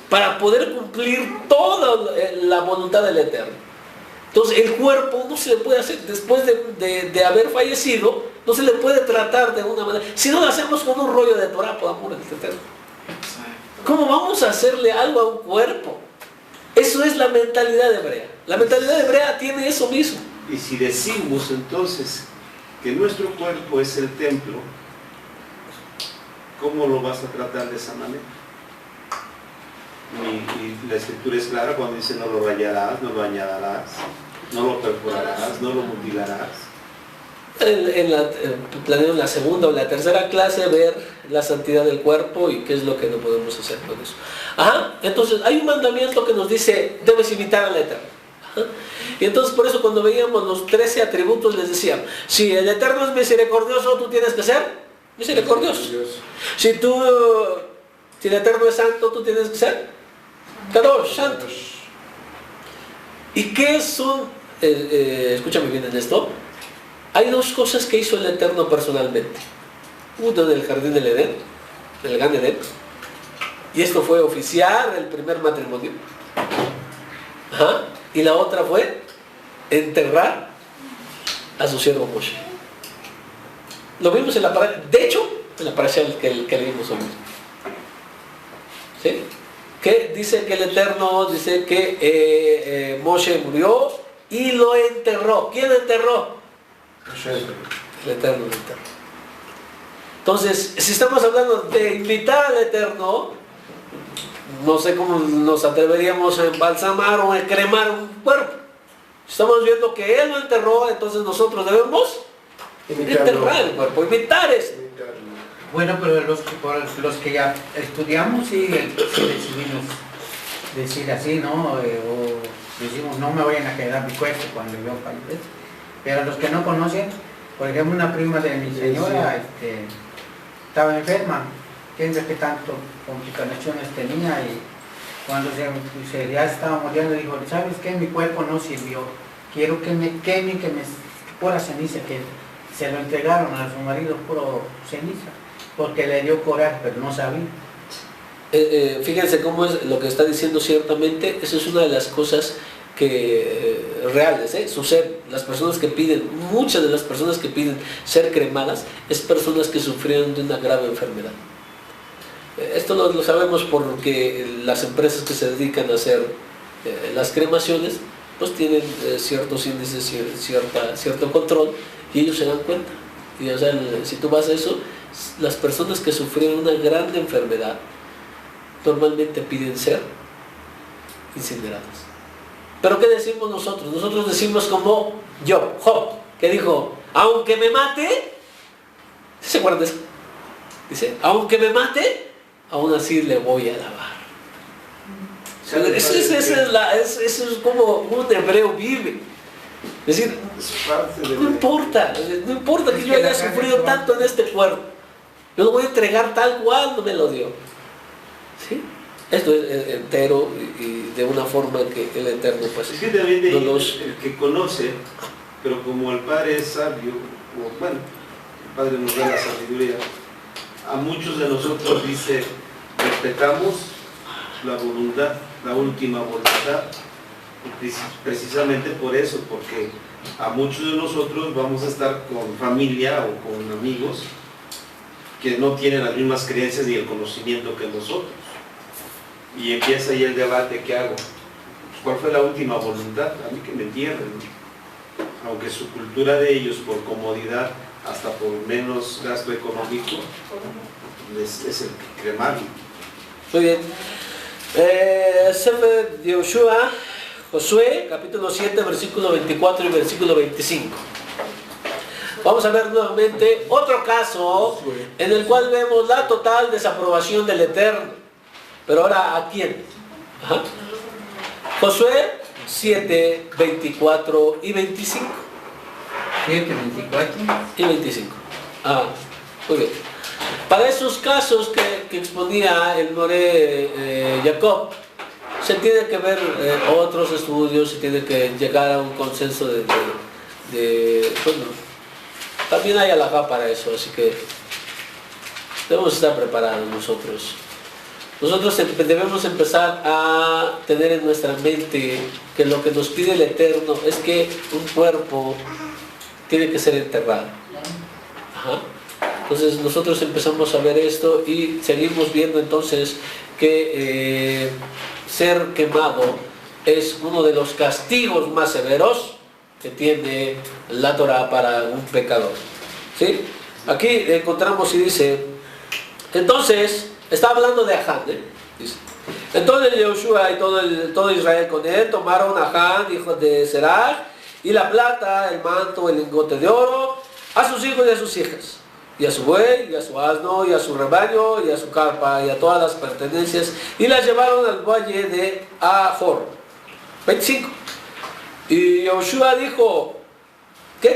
para poder cumplir toda la voluntad del Eterno. Entonces el cuerpo no se le puede hacer, después de haber fallecido, no se le puede tratar de una manera. Si no lo hacemos con un rollo de Torah, por amor del Eterno, ¿cómo vamos a hacerle algo a un cuerpo? Eso es la mentalidad hebrea. La mentalidad hebrea tiene eso mismo. Y si decimos entonces que nuestro cuerpo es el templo, ¿cómo lo vas a tratar de esa manera? Y la escritura es clara cuando dice no lo rayarás, no lo añadirás, no lo perforarás, no lo mutilarás. Planeo en la segunda o la tercera clase ver la santidad del cuerpo y qué es lo que no podemos hacer con eso. Ajá. Entonces hay un mandamiento que nos dice debes imitar al Eterno. Ajá. Y entonces por eso cuando veíamos los 13 atributos les decíamos, si el Eterno es misericordioso, tú tienes que ser misericordioso. Si el Eterno es santo, tú tienes que ser Kadosh, santo. ¿Y qué son? Escúchame bien en esto. Hay dos cosas que hizo el Eterno personalmente. Uno en el jardín del Edén, en el Gan Edén, y esto fue oficiar el primer matrimonio. Ajá. Y la otra fue enterrar a su siervo Moshe. Lo vimos en la parasha, de hecho, en la parasha que leímos hoy. ¿Sí? Que dice que el Eterno dice que Moshe murió y lo enterró. ¿Quién enterró? El Eterno lo enterró. Entonces, si estamos hablando de invitar al Eterno, no sé cómo nos atreveríamos a embalsamar o a cremar un cuerpo. Estamos viendo que Él lo enterró, entonces nosotros debemos enterrar el cuerpo, imitar eso. Bueno, pero los que ya estudiamos sí decidimos decir así, ¿no? O decimos, no me vayan a quedar mi cuerpo cuando yo fallezca. Pero los que no conocen, por ejemplo, una prima de mi señora estaba enferma, quién sabe qué tanto complicaciones tenía, y cuando se ya estaba muriendo dijo, ¿sabes qué? Mi cuerpo no sirvió, quiero que me quemen, que me pura ceniza, que se lo entregaron a su marido puro ceniza, porque le dio coraje, pero no sabía. Fíjense cómo es lo que está diciendo ciertamente. Eso es una de las cosas que reales suceden. Las personas que piden, muchas de las personas que piden ser cremadas, es personas que sufrieron de una grave enfermedad. Esto lo sabemos porque las empresas que se dedican a hacer las cremaciones, pues tienen ciertos índices, cierto control, y ellos se dan cuenta. Y, o sea, si tú vas a eso, las personas que sufrieron una gran enfermedad normalmente piden ser incineradas. Pero ¿qué decimos nosotros? Nosotros decimos como Job, que dijo, aunque me mate, ¿se acuerdan de eso? Dice, aunque me mate, aún así le voy a alabar. Eso es como un hebreo vive. Es decir, no importa que yo haya sufrido tanto en este cuerpo, yo lo voy a entregar tal cual me lo dio. ¿Sí? Esto es entero y de una forma que el Eterno pues es que también de no ahí nos... el que conoce, pero como el Padre es sabio, o bueno, el Padre nos da la sabiduría, a muchos de nosotros dice, respetamos la voluntad, la última voluntad, y precisamente por eso, porque a muchos de nosotros vamos a estar con familia o con amigos que no tienen las mismas creencias ni el conocimiento que nosotros. Y empieza ahí el debate, ¿qué hago? Pues, ¿cuál fue la última voluntad? A mí que me entierren, ¿no? Aunque su cultura de ellos, por comodidad, hasta por menos gasto económico, es el cremarlo. Muy bien. Sefer de Yoshua, Josué, capítulo 7, versículo 24 y versículo 25. Vamos a ver nuevamente otro caso en el cual vemos la total desaprobación del Eterno. Pero ahora, ¿a quién? Ajá. Josué 7, 24 y 25. 7, 24 y 25. Muy bien. Para esos casos que exponía el Moré Jacob, se tiene que ver otros estudios, se tiene que llegar a un consenso bueno, también hay alajá para eso, así que debemos estar preparados nosotros. Nosotros debemos empezar a tener en nuestra mente que lo que nos pide el Eterno es que un cuerpo tiene que ser enterrado. Ajá. Entonces nosotros empezamos a ver esto y seguimos viendo entonces que ser quemado es uno de los castigos más severos que tiene la Torah para un pecador. ¿Sí? Aquí encontramos y dice, entonces, está hablando de Aján, dice, entonces Yoshua y todo Israel con él tomaron a Aján, hijo de Serach, y la plata, el manto, el lingote de oro, a sus hijos y a sus hijas, y a su buey, y a su asno, y a su rebaño, y a su carpa, y a todas las pertenencias, y las llevaron al valle de Ahor. 25. Y Yoshua dijo, ¿qué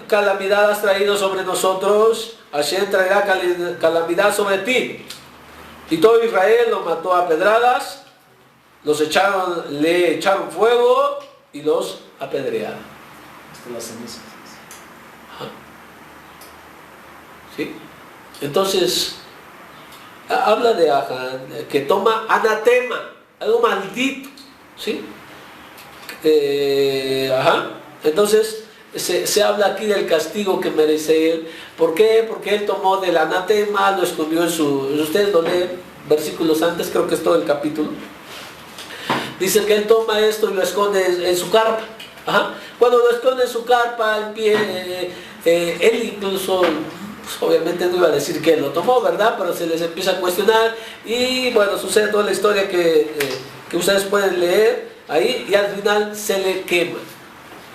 calamidad has traído sobre nosotros? Hashem traerá calamidad sobre ti. Y todo Israel lo mató a pedradas, le echaron fuego y los apedrearon. Hasta las cenizas. ¿Sí? Entonces, habla de Aján, que toma anatema, algo maldito. ¿Sí? Entonces, se habla aquí del castigo que merece él. ¿Por qué? Porque él tomó del anatema, lo escondió en su... Ustedes lo leen versículos antes, creo que es todo el capítulo. Dice que él toma esto y lo esconde en su carpa. Ajá. Cuando lo esconde en su carpa, en pie, él incluso, pues, obviamente no iba a decir que él lo tomó, ¿verdad? Pero se les empieza a cuestionar y bueno, sucede toda la historia que ustedes pueden leer ahí y al final se le quema.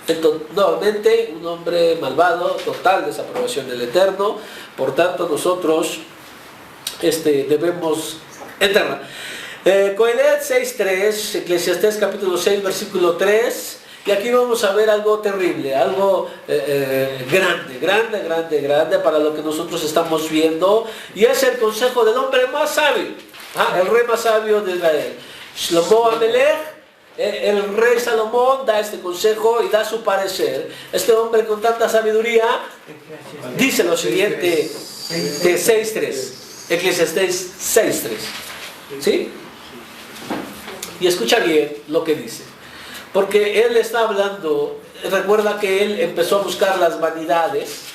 Entonces, nuevamente, un hombre malvado, total desaprobación del Eterno. Por tanto, nosotros debemos enterrar. Coelet 6.3, Eclesiastés capítulo 6, versículo 3. Y aquí vamos a ver algo terrible, algo grande para lo que nosotros estamos viendo. Y es el consejo del hombre más sabio, el rey más sabio de Israel. Shlomo Amelech. El rey Salomón da este consejo y da su parecer. Este hombre con tanta sabiduría dice lo siguiente de 6.3, Eclesiastés 6.3. ¿Sí? Y escucha bien lo que dice. Porque él está hablando, recuerda que él empezó a buscar las vanidades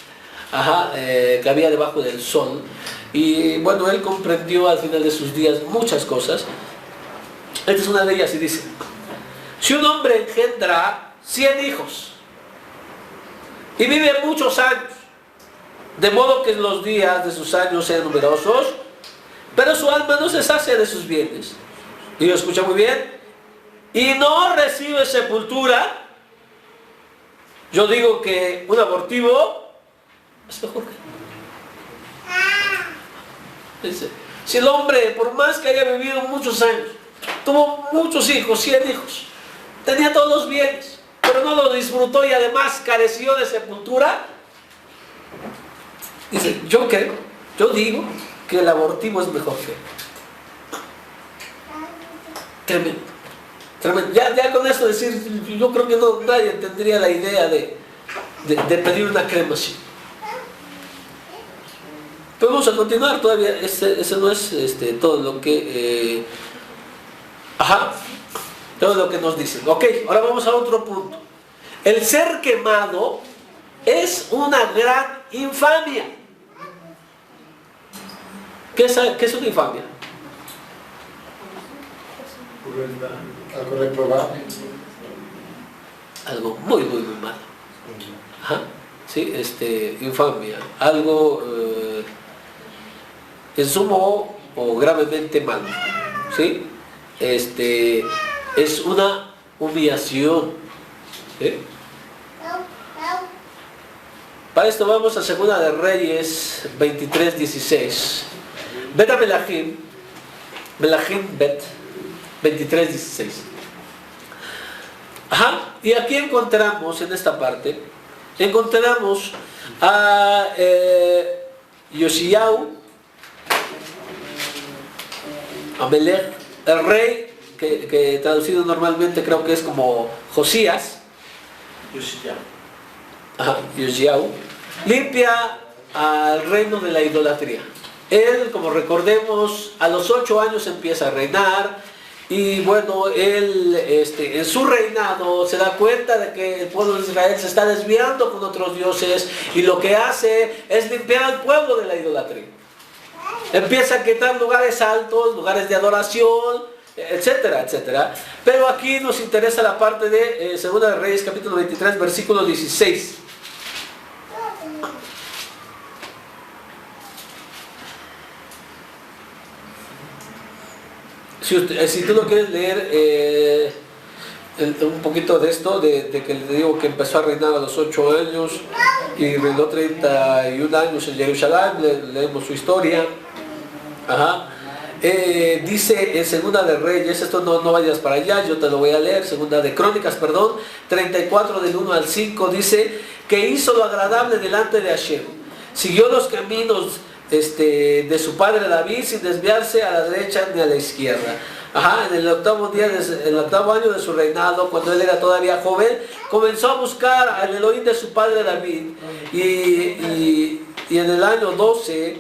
que había debajo del sol. Y bueno, él comprendió al final de sus días muchas cosas. Esta es una de ellas y dice: si un hombre engendra 100 hijos y vive muchos años, de modo que los días de sus años sean numerosos, pero su alma no se sacia de sus bienes, y lo escucha muy bien, y no recibe sepultura, yo digo que un abortivo es mejor que... Dice, Si el hombre, por más que haya vivido muchos años, tuvo muchos hijos, 100 hijos, tenía todos los bienes, pero no lo disfrutó y además careció de sepultura, dice, yo creo, yo digo que el abortivo es mejor que él. Tremendo, tremendo. Ya con esto decir, yo creo que nadie tendría la idea de pedir una cremación. Pero vamos a continuar todavía, ese no es todo lo que todo lo que nos dicen. Ok, ahora vamos a otro punto. El ser quemado es una gran infamia. ¿Qué es una infamia? Algo reprobable. Algo muy malo. Sí, infamia. Algo en sumo o gravemente malo. ¿Sí? Es una humillación. ¿Sí? Para esto vamos a Segunda de Reyes 23:16. Bet a Melahim Bet 23:16. Y aquí encontramos, en esta parte, encontramos a Yoshiau, Amelech, el rey, que traducido normalmente creo que es como Josías. Yoshiau limpia al reino de la idolatría. Él, como recordemos, a los 8 años empieza a reinar. Y bueno, él en su reinado se da cuenta de que el pueblo de Israel se está desviando con otros dioses y lo que hace es limpiar al pueblo de la idolatría. Empieza a quitar lugares altos, lugares de adoración, etcétera, etcétera. Pero aquí nos interesa la parte de Segunda de Reyes capítulo 23 versículo 16. Si tú lo quieres leer un poquito de esto, de que le digo que empezó a reinar a los 8 años y reinó 31 años en Jerusalén, leemos su historia. Dice en Segunda de Reyes, esto no vayas para allá, yo te lo voy a leer, Segunda de Crónicas, 34 del 1 al 5, dice que hizo lo agradable delante de Hashem, siguió los caminos de su padre David sin desviarse a la derecha ni a la izquierda. En el octavo año de su reinado, cuando él era todavía joven, comenzó a buscar al Elohim de su padre David y en el año 12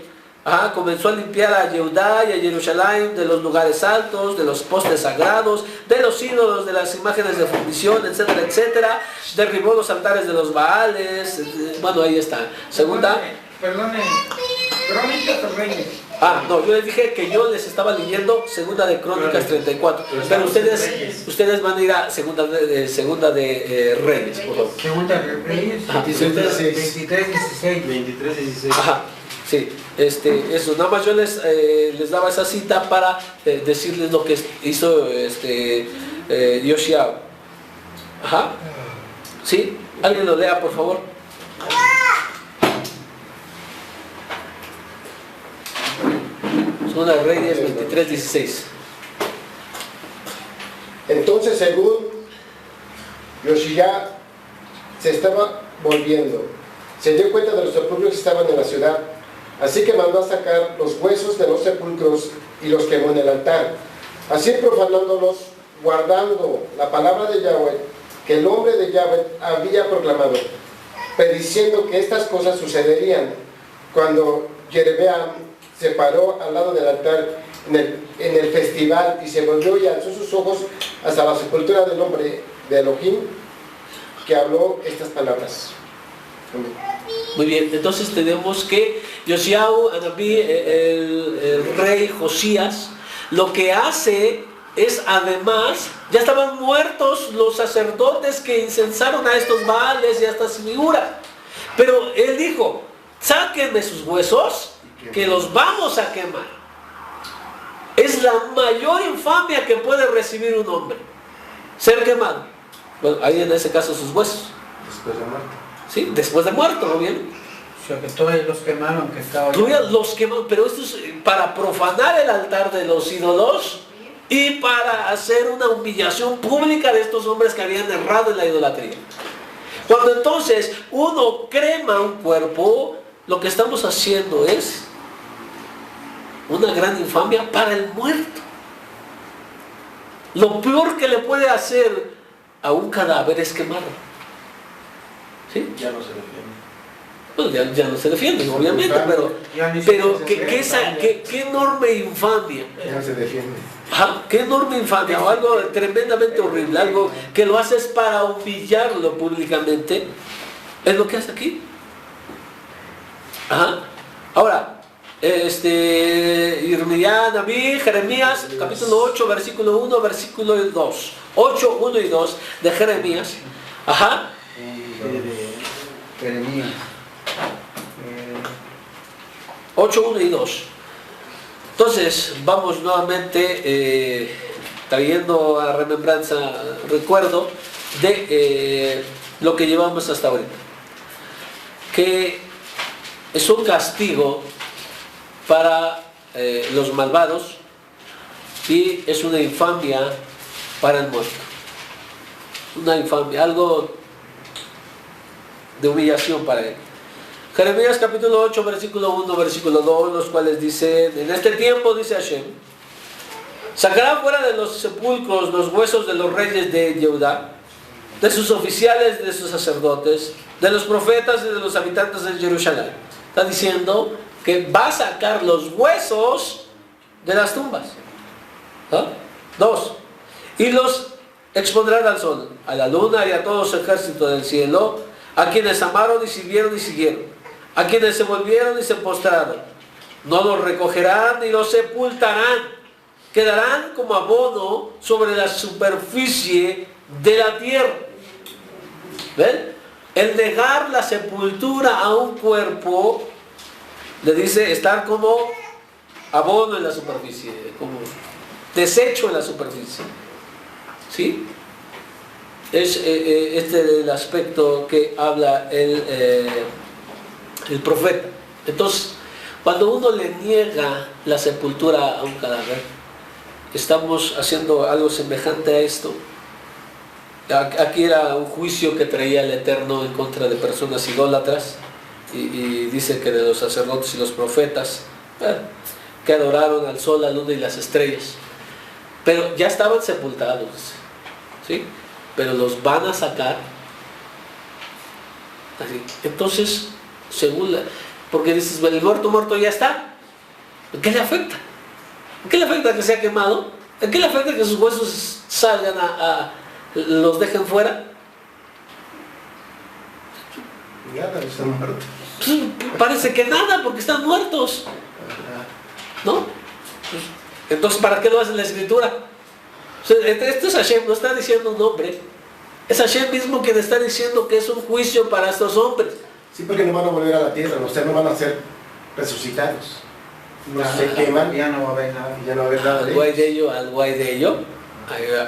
comenzó a limpiar a Yehudá y a Jerusalén de los lugares altos, de los postes sagrados, de los ídolos, de las imágenes de fundición, etcétera, etcétera. Derribó los altares de los Baales. Bueno, ahí está. Segunda. Perdone, ¿Crónicas o Reyes? No, yo les dije que yo les estaba leyendo Segunda de Crónicas 34. Pero ustedes van a ir a Segunda de Reyes, por favor. Segunda de Reyes, 23:16. Sí, eso, nada más yo les daba esa cita para decirles lo que hizo Yoshiau. ¿Sí? ¿Alguien lo lea, por favor? Segunda de Reyes 23:16. Entonces, según Yoshiau se estaba volviendo, se dio cuenta de los sepulcros que estaban en la ciudad. Así que mandó a sacar los huesos de los sepulcros y los quemó en el altar. Así profanándolos, guardando la palabra de Yahweh, que el hombre de Yahweh había proclamado, prediciendo que estas cosas sucederían. Cuando Jerobeam se paró al lado del altar en el festival y se volvió y alzó sus ojos hasta la sepultura del hombre de Elohim, que habló estas palabras. Muy bien, entonces tenemos que Yoshiau, el rey Josías, lo que hace es, además, ya estaban muertos los sacerdotes que incensaron a estos Baales y a estas figuras, pero él dijo, sáquenme sus huesos, que los vamos a quemar. Es la mayor infamia que puede recibir un hombre, ser quemado. Bueno, ahí en ese caso sus huesos. Después de muerto. ¿Sí? Después de muerto, ¿no bien? O sea, que todos los quemaron, que estaba... Todavía los quemaron, pero esto es para profanar el altar de los ídolos y para hacer una humillación pública de estos hombres que habían errado en la idolatría. Cuando entonces uno crema un cuerpo, lo que estamos haciendo es una gran infamia para el muerto. Lo peor que le puede hacer a un cadáver es quemarlo. ¿Sí? Ya no se defiende. Bueno, ya no se defiende, obviamente, pero qué enorme infamia. Ya no se defiende. Ajá, qué enorme infamia, o algo tremendamente horrible, algo que lo haces para humillarlo públicamente, es lo que hace aquí. Ajá. Ahora, Irmías, Naví, Jeremías, capítulo 8, versículo 1, versículo 2. 8, 1 y 2 de Jeremías. Ajá. Jeremías. 8, 1 y 2. Entonces, vamos nuevamente trayendo a remembranza, recuerdo de lo que llevamos hasta ahorita. Que es un castigo para los malvados y es una infamia para el muerto. Una infamia, algo de humillación para él. Jeremías capítulo 8, versículo 1, versículo 2, los cuales dicen: en este tiempo, dice Hashem, sacará fuera de los sepulcros los huesos de los reyes de Judá, de sus oficiales, de sus sacerdotes, de los profetas y de los habitantes de Jerusalén. Está diciendo que va a sacar los huesos de las tumbas. ¿Ah? 2. Y los expondrán al sol, a la luna y a todo su ejército del cielo, a quienes amaron y sirvieron y siguieron, a quienes se volvieron y se postraron. No los recogerán ni los sepultarán, quedarán como abono sobre la superficie de la tierra. ¿Ven? El negar la sepultura a un cuerpo le dice estar como abono en la superficie, como desecho en la superficie. ¿Sí? Es el aspecto que habla el profeta. Entonces, cuando uno le niega la sepultura a un cadáver, estamos haciendo algo semejante a esto. Aquí era un juicio que traía el Eterno en contra de personas idólatras, y dice que de los sacerdotes y los profetas que adoraron al sol, la luna y las estrellas, pero ya estaban sepultados, ¿sí? Pero los van a sacar así. Entonces, según porque dices, el muerto ya está. ¿En qué le afecta? ¿En qué le afecta que sea quemado? ¿En qué le afecta que sus huesos salgan los dejen fuera? Nada, están muertos. Pues, parece que nada, porque están muertos, ¿no? Entonces, ¿para qué lo hace la Escritura? O sea, esto es Hashem, no está diciendo un hombre. Es Hashem mismo quien está diciendo que es un juicio para estos hombres. Sí, porque no van a volver a la tierra, ustedes no van a ser resucitados. No se queman, ya no va a haber nada. Ya no va a haber nada de Algo hay de ello, algo hay de ello.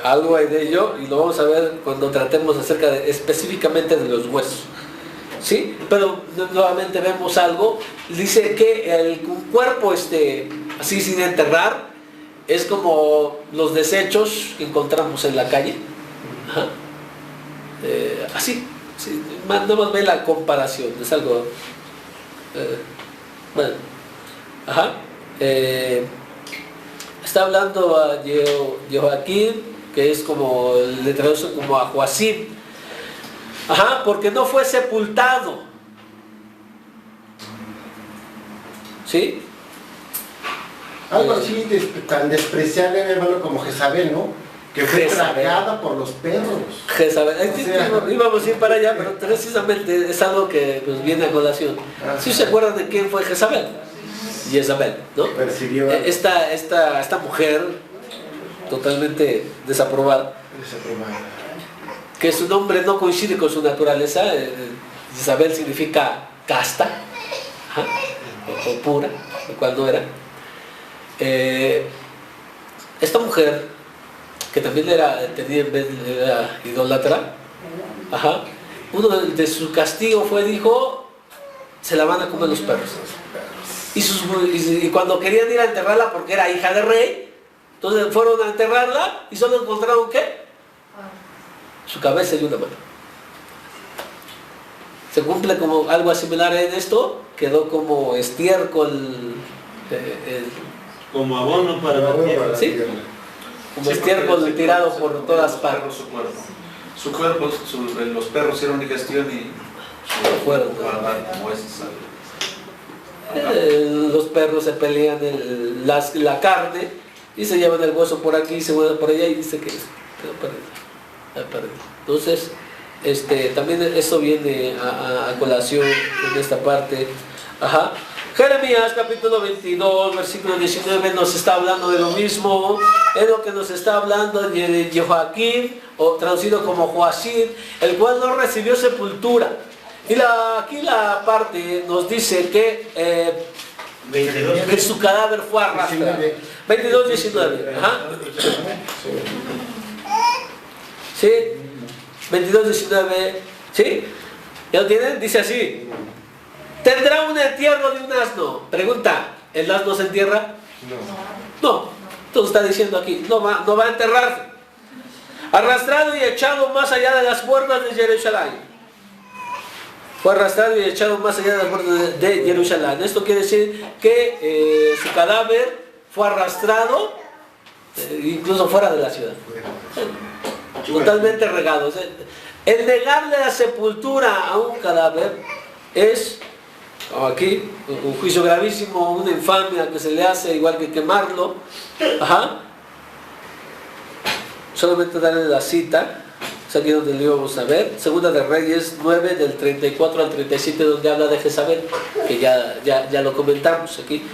Algo hay de ello, y lo vamos a ver cuando tratemos acerca específicamente de los huesos. ¿Sí? Pero nuevamente vemos algo. Dice que un cuerpo así sin enterrar es como los desechos que encontramos en la calle. Ajá. Así. Sí, no más ve la comparación. Es algo... bueno. Ajá. Está hablando a Jehoaquín, que es como, le traduce como a Joacim. Ajá, porque no fue sepultado. ¿Sí? Algo así tan despreciable, hermano, como Jezabel, ¿no? Que fue tragada por los perros. Jezabel. Íbamos a ir para allá, pero precisamente es algo que nos viene a colación. ¿Sí se acuerdan de quién fue Jezabel? Jezabel, ¿no? Percibió esta mujer totalmente desaprobada, que su nombre no coincide con su naturaleza. Jezabel significa casta, ¿ajá? O pura, lo cual no era. Esta mujer, que también era idólatra, ajá, uno de su castigo fue, dijo, se la van a comer los perros. Y cuando querían ir a enterrarla porque era hija de rey, entonces fueron a enterrarla y solo encontraron ¿qué? Su cabeza y una mano. Se cumple como algo similar en esto, quedó como estiércol, como abono para la tierra. ¿Sí? Como estiércol tirado por todas partes. Su cuerpo, los perros hicieron digestión y fueron. como es. Los perros se pelean la carne y se llevan el hueso por aquí, se vuelve por allá y dice que quedó perdido. Entonces, también esto viene a colación en esta parte. Ajá. Jeremías capítulo 22, versículo 19 nos está hablando de lo mismo, es lo que nos está hablando de Jehoaquín, o traducido como Joacim, el cual no recibió sepultura. Y aquí la parte nos dice que su cadáver fue arrastrado. 22, 19. Ajá. ¿Sí? 22, 19. ¿Sí? ¿Ya lo tienen? Dice así. ¿Tendrá un entierro de un asno? Pregunta, ¿el asno se entierra? No. Entonces está diciendo aquí, no va a enterrarse. Arrastrado y echado más allá de las puertas de Jerusalén. Fue arrastrado y echado más allá de las puertas de Jerusalén. Esto quiere decir que su cadáver fue arrastrado incluso fuera de la ciudad. Totalmente regado. El negarle la sepultura a un cadáver es, aquí, un juicio gravísimo, una infamia que se le hace, igual que quemarlo. Ajá. Solamente darle la cita. Es aquí donde lo íbamos a ver. Segunda de Reyes 9, del 34 al 37, donde habla de Jezabel, que ya lo comentamos aquí.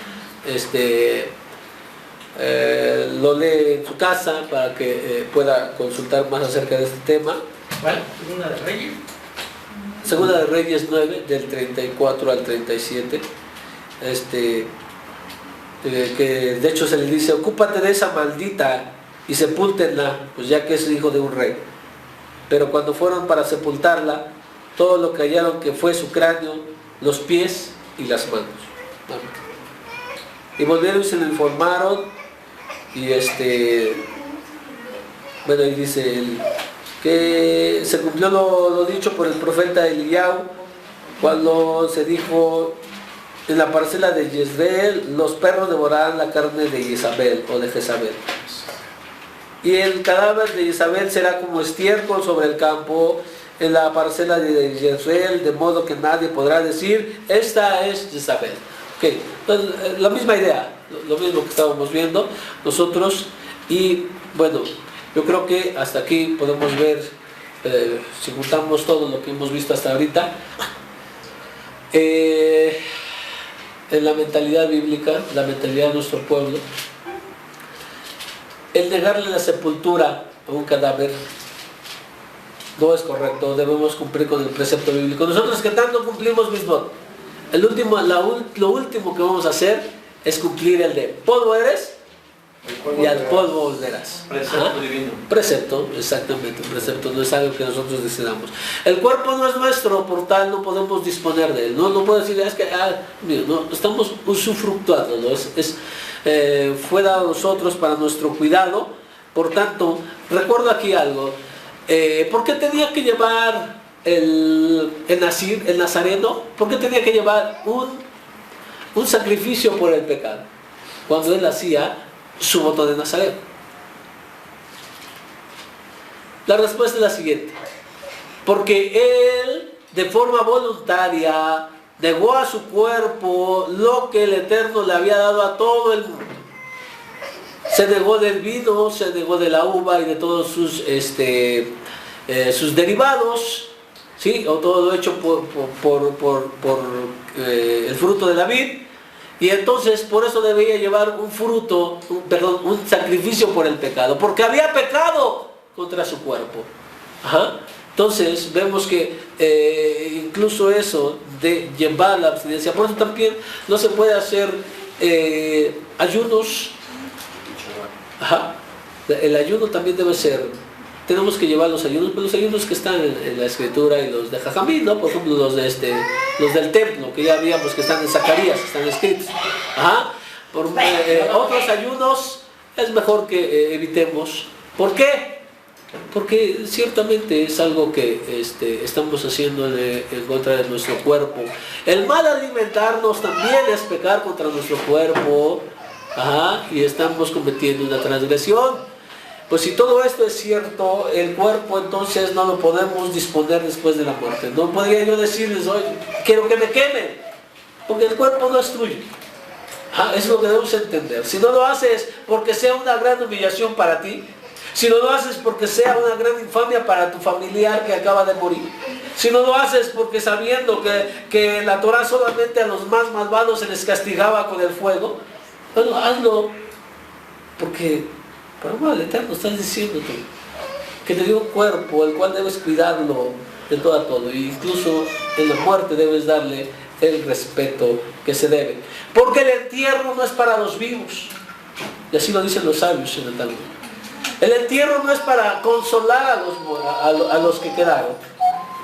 Lo lee en su casa para que pueda consultar más acerca de este tema. ¿Cuál? ¿Segunda de Reyes? Segunda de Reyes 9, del 34 al 37. Que de hecho se le dice: ocúpate de esa maldita y sepúltenla, pues ya que es hijo de un rey. Pero cuando fueron para sepultarla, todo lo que hallaron que fue su cráneo, los pies y las manos. Y volvieron y se lo informaron. Y bueno, y dice que se cumplió lo dicho por el profeta Eliyahu, cuando se dijo: en la parcela de Jezreel los perros devorarán la carne de Jezabel o de Jezabel. Y el cadáver de Jezabel será como estiércol sobre el campo en la parcela de Jezreel, de modo que nadie podrá decir: esta es Jezabel. Okay. Entonces, la misma idea, lo mismo que estábamos viendo nosotros. Y bueno, yo creo que hasta aquí podemos ver, si juntamos todo lo que hemos visto hasta ahorita, en la mentalidad bíblica, la mentalidad de nuestro pueblo, el negarle la sepultura a un cadáver no es correcto. Debemos cumplir con el precepto bíblico. Nosotros que tanto cumplimos mismot, lo último que vamos a hacer es cumplir el de polvo eres y al polvo volverás. Precepto divino. Precepto, exactamente, precepto, no es algo que nosotros decidamos. El cuerpo no es nuestro, por tal no podemos disponer de él. No puedo decir: es que no, estamos usufructuando, ¿no? Fue dado a nosotros para nuestro cuidado. Por tanto, recuerdo aquí algo. ¿Por qué tenía que llevar el nazareno? ¿Por qué tenía que llevar un sacrificio por el pecado cuando él hacía su voto de Nazareno? La respuesta es la siguiente: porque él de forma voluntaria negó a su cuerpo lo que el Eterno le había dado a todo el mundo. Se negó del vino, se negó de la uva y de todos sus derivados, ¿sí? O todo hecho por el fruto de la vid. Y entonces por eso debía llevar un sacrificio por el pecado, porque había pecado contra su cuerpo. Ajá. Entonces vemos que incluso eso de llevar la abstinencia, por eso también no se puede hacer ayunos. Ajá. El ayuno también debe ser tenemos que llevar los ayunos, pero los ayunos que están en la escritura y los de Jajamín, ¿no? Por ejemplo, los del templo, que ya vimos que están en Zacarías, están escritos. Ajá. Otros ayunos es mejor que evitemos. ¿Por qué? Porque ciertamente es algo que estamos haciendo en contra de nuestro cuerpo. El mal alimentarnos también es pecar contra nuestro cuerpo. Ajá, y estamos cometiendo una transgresión. Pues si todo esto es cierto, el cuerpo entonces no lo podemos disponer después de la muerte. No podría yo decirles, oye, quiero que me quemen, porque el cuerpo no es tuyo. Eso es lo que debemos entender. Si no lo haces porque sea una gran humillación para ti, si no lo haces porque sea una gran infamia para tu familiar que acaba de morir, si no lo haces porque sabiendo que la Torah solamente a los más malvados se les castigaba con el fuego, bueno, hazlo, porque por amor al Eterno estás diciéndote que te dio un cuerpo el cual debes cuidarlo de todo a todo, e incluso en la muerte debes darle el respeto que se debe, porque el entierro no es para los vivos, y así lo dicen los sabios en el Talmud. El entierro no es para consolar a los que quedaron.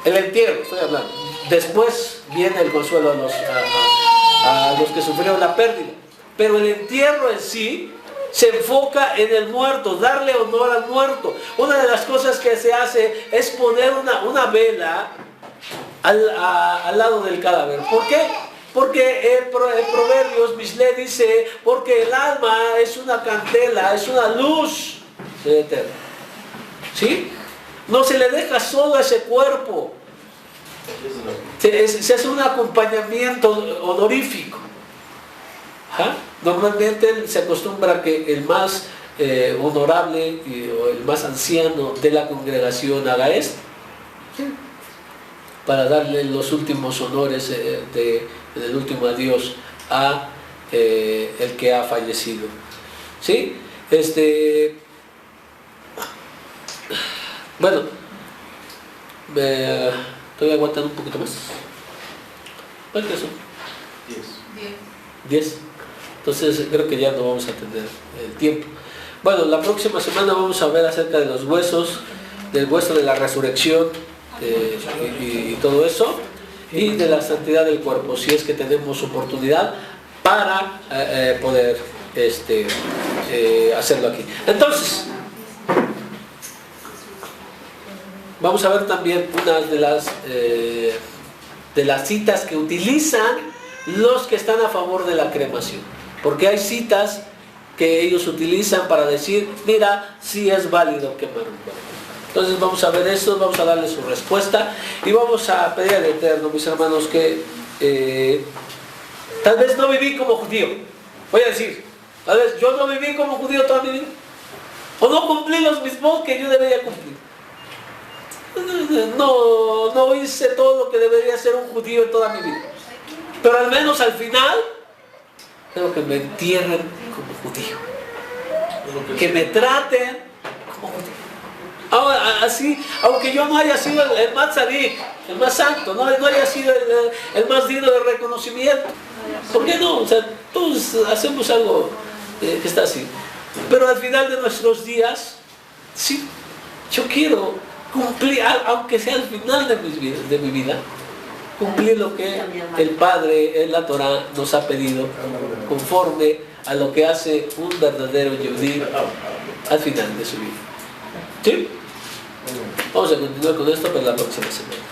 El entierro, estoy hablando. Después viene el consuelo a los que sufrieron la pérdida. Pero el entierro en sí se enfoca en el muerto, darle honor al muerto. Una de las cosas que se hace es poner una vela al lado del cadáver. ¿Por qué? Porque en Proverbios Mishle dice, porque el alma es una candela, es una luz del Eterno. ¿Sí? No se le deja solo a ese cuerpo. Se hace un acompañamiento honorífico. Normalmente se acostumbra que el más honorable o el más anciano de la congregación haga esto, para darle los últimos honores del último adiós a el que ha fallecido. ¿Sí? Bueno, estoy aguantando un poquito más. ¿Cuántos son? 10. Entonces creo que ya no vamos a tener el tiempo. Bueno, la próxima semana vamos a ver acerca de los huesos, del hueso de la resurrección y todo eso, y de la santidad del cuerpo, si es que tenemos oportunidad para poder hacerlo aquí. Entonces, vamos a ver también unas de las citas que utilizan los que están a favor de la cremación. Porque hay citas que ellos utilizan para decir, mira, sí es válido quemar un cuerpo. Entonces vamos a ver esto, vamos a darle su respuesta y vamos a pedir al Eterno, mis hermanos, que tal vez no viví como judío. Voy a decir, tal vez yo no viví como judío toda mi vida. O no cumplí los mismos que yo debería cumplir. No hice todo lo que debería ser un judío en toda mi vida. Pero al menos al final, quiero que me entierren como judío. Que me traten como judío. Ahora, así, aunque yo no haya sido el más tzadik, el más santo, no haya sido el más digno de reconocimiento. ¿Por qué no? O sea, todos hacemos algo que está así. Pero al final de nuestros días, sí, yo quiero cumplir, aunque sea al final de mi vida, cumplir lo que el Padre en la Torah nos ha pedido, conforme a lo que hace un verdadero yehudí al final de su vida. ¿Sí? Vamos a continuar con esto para la próxima semana.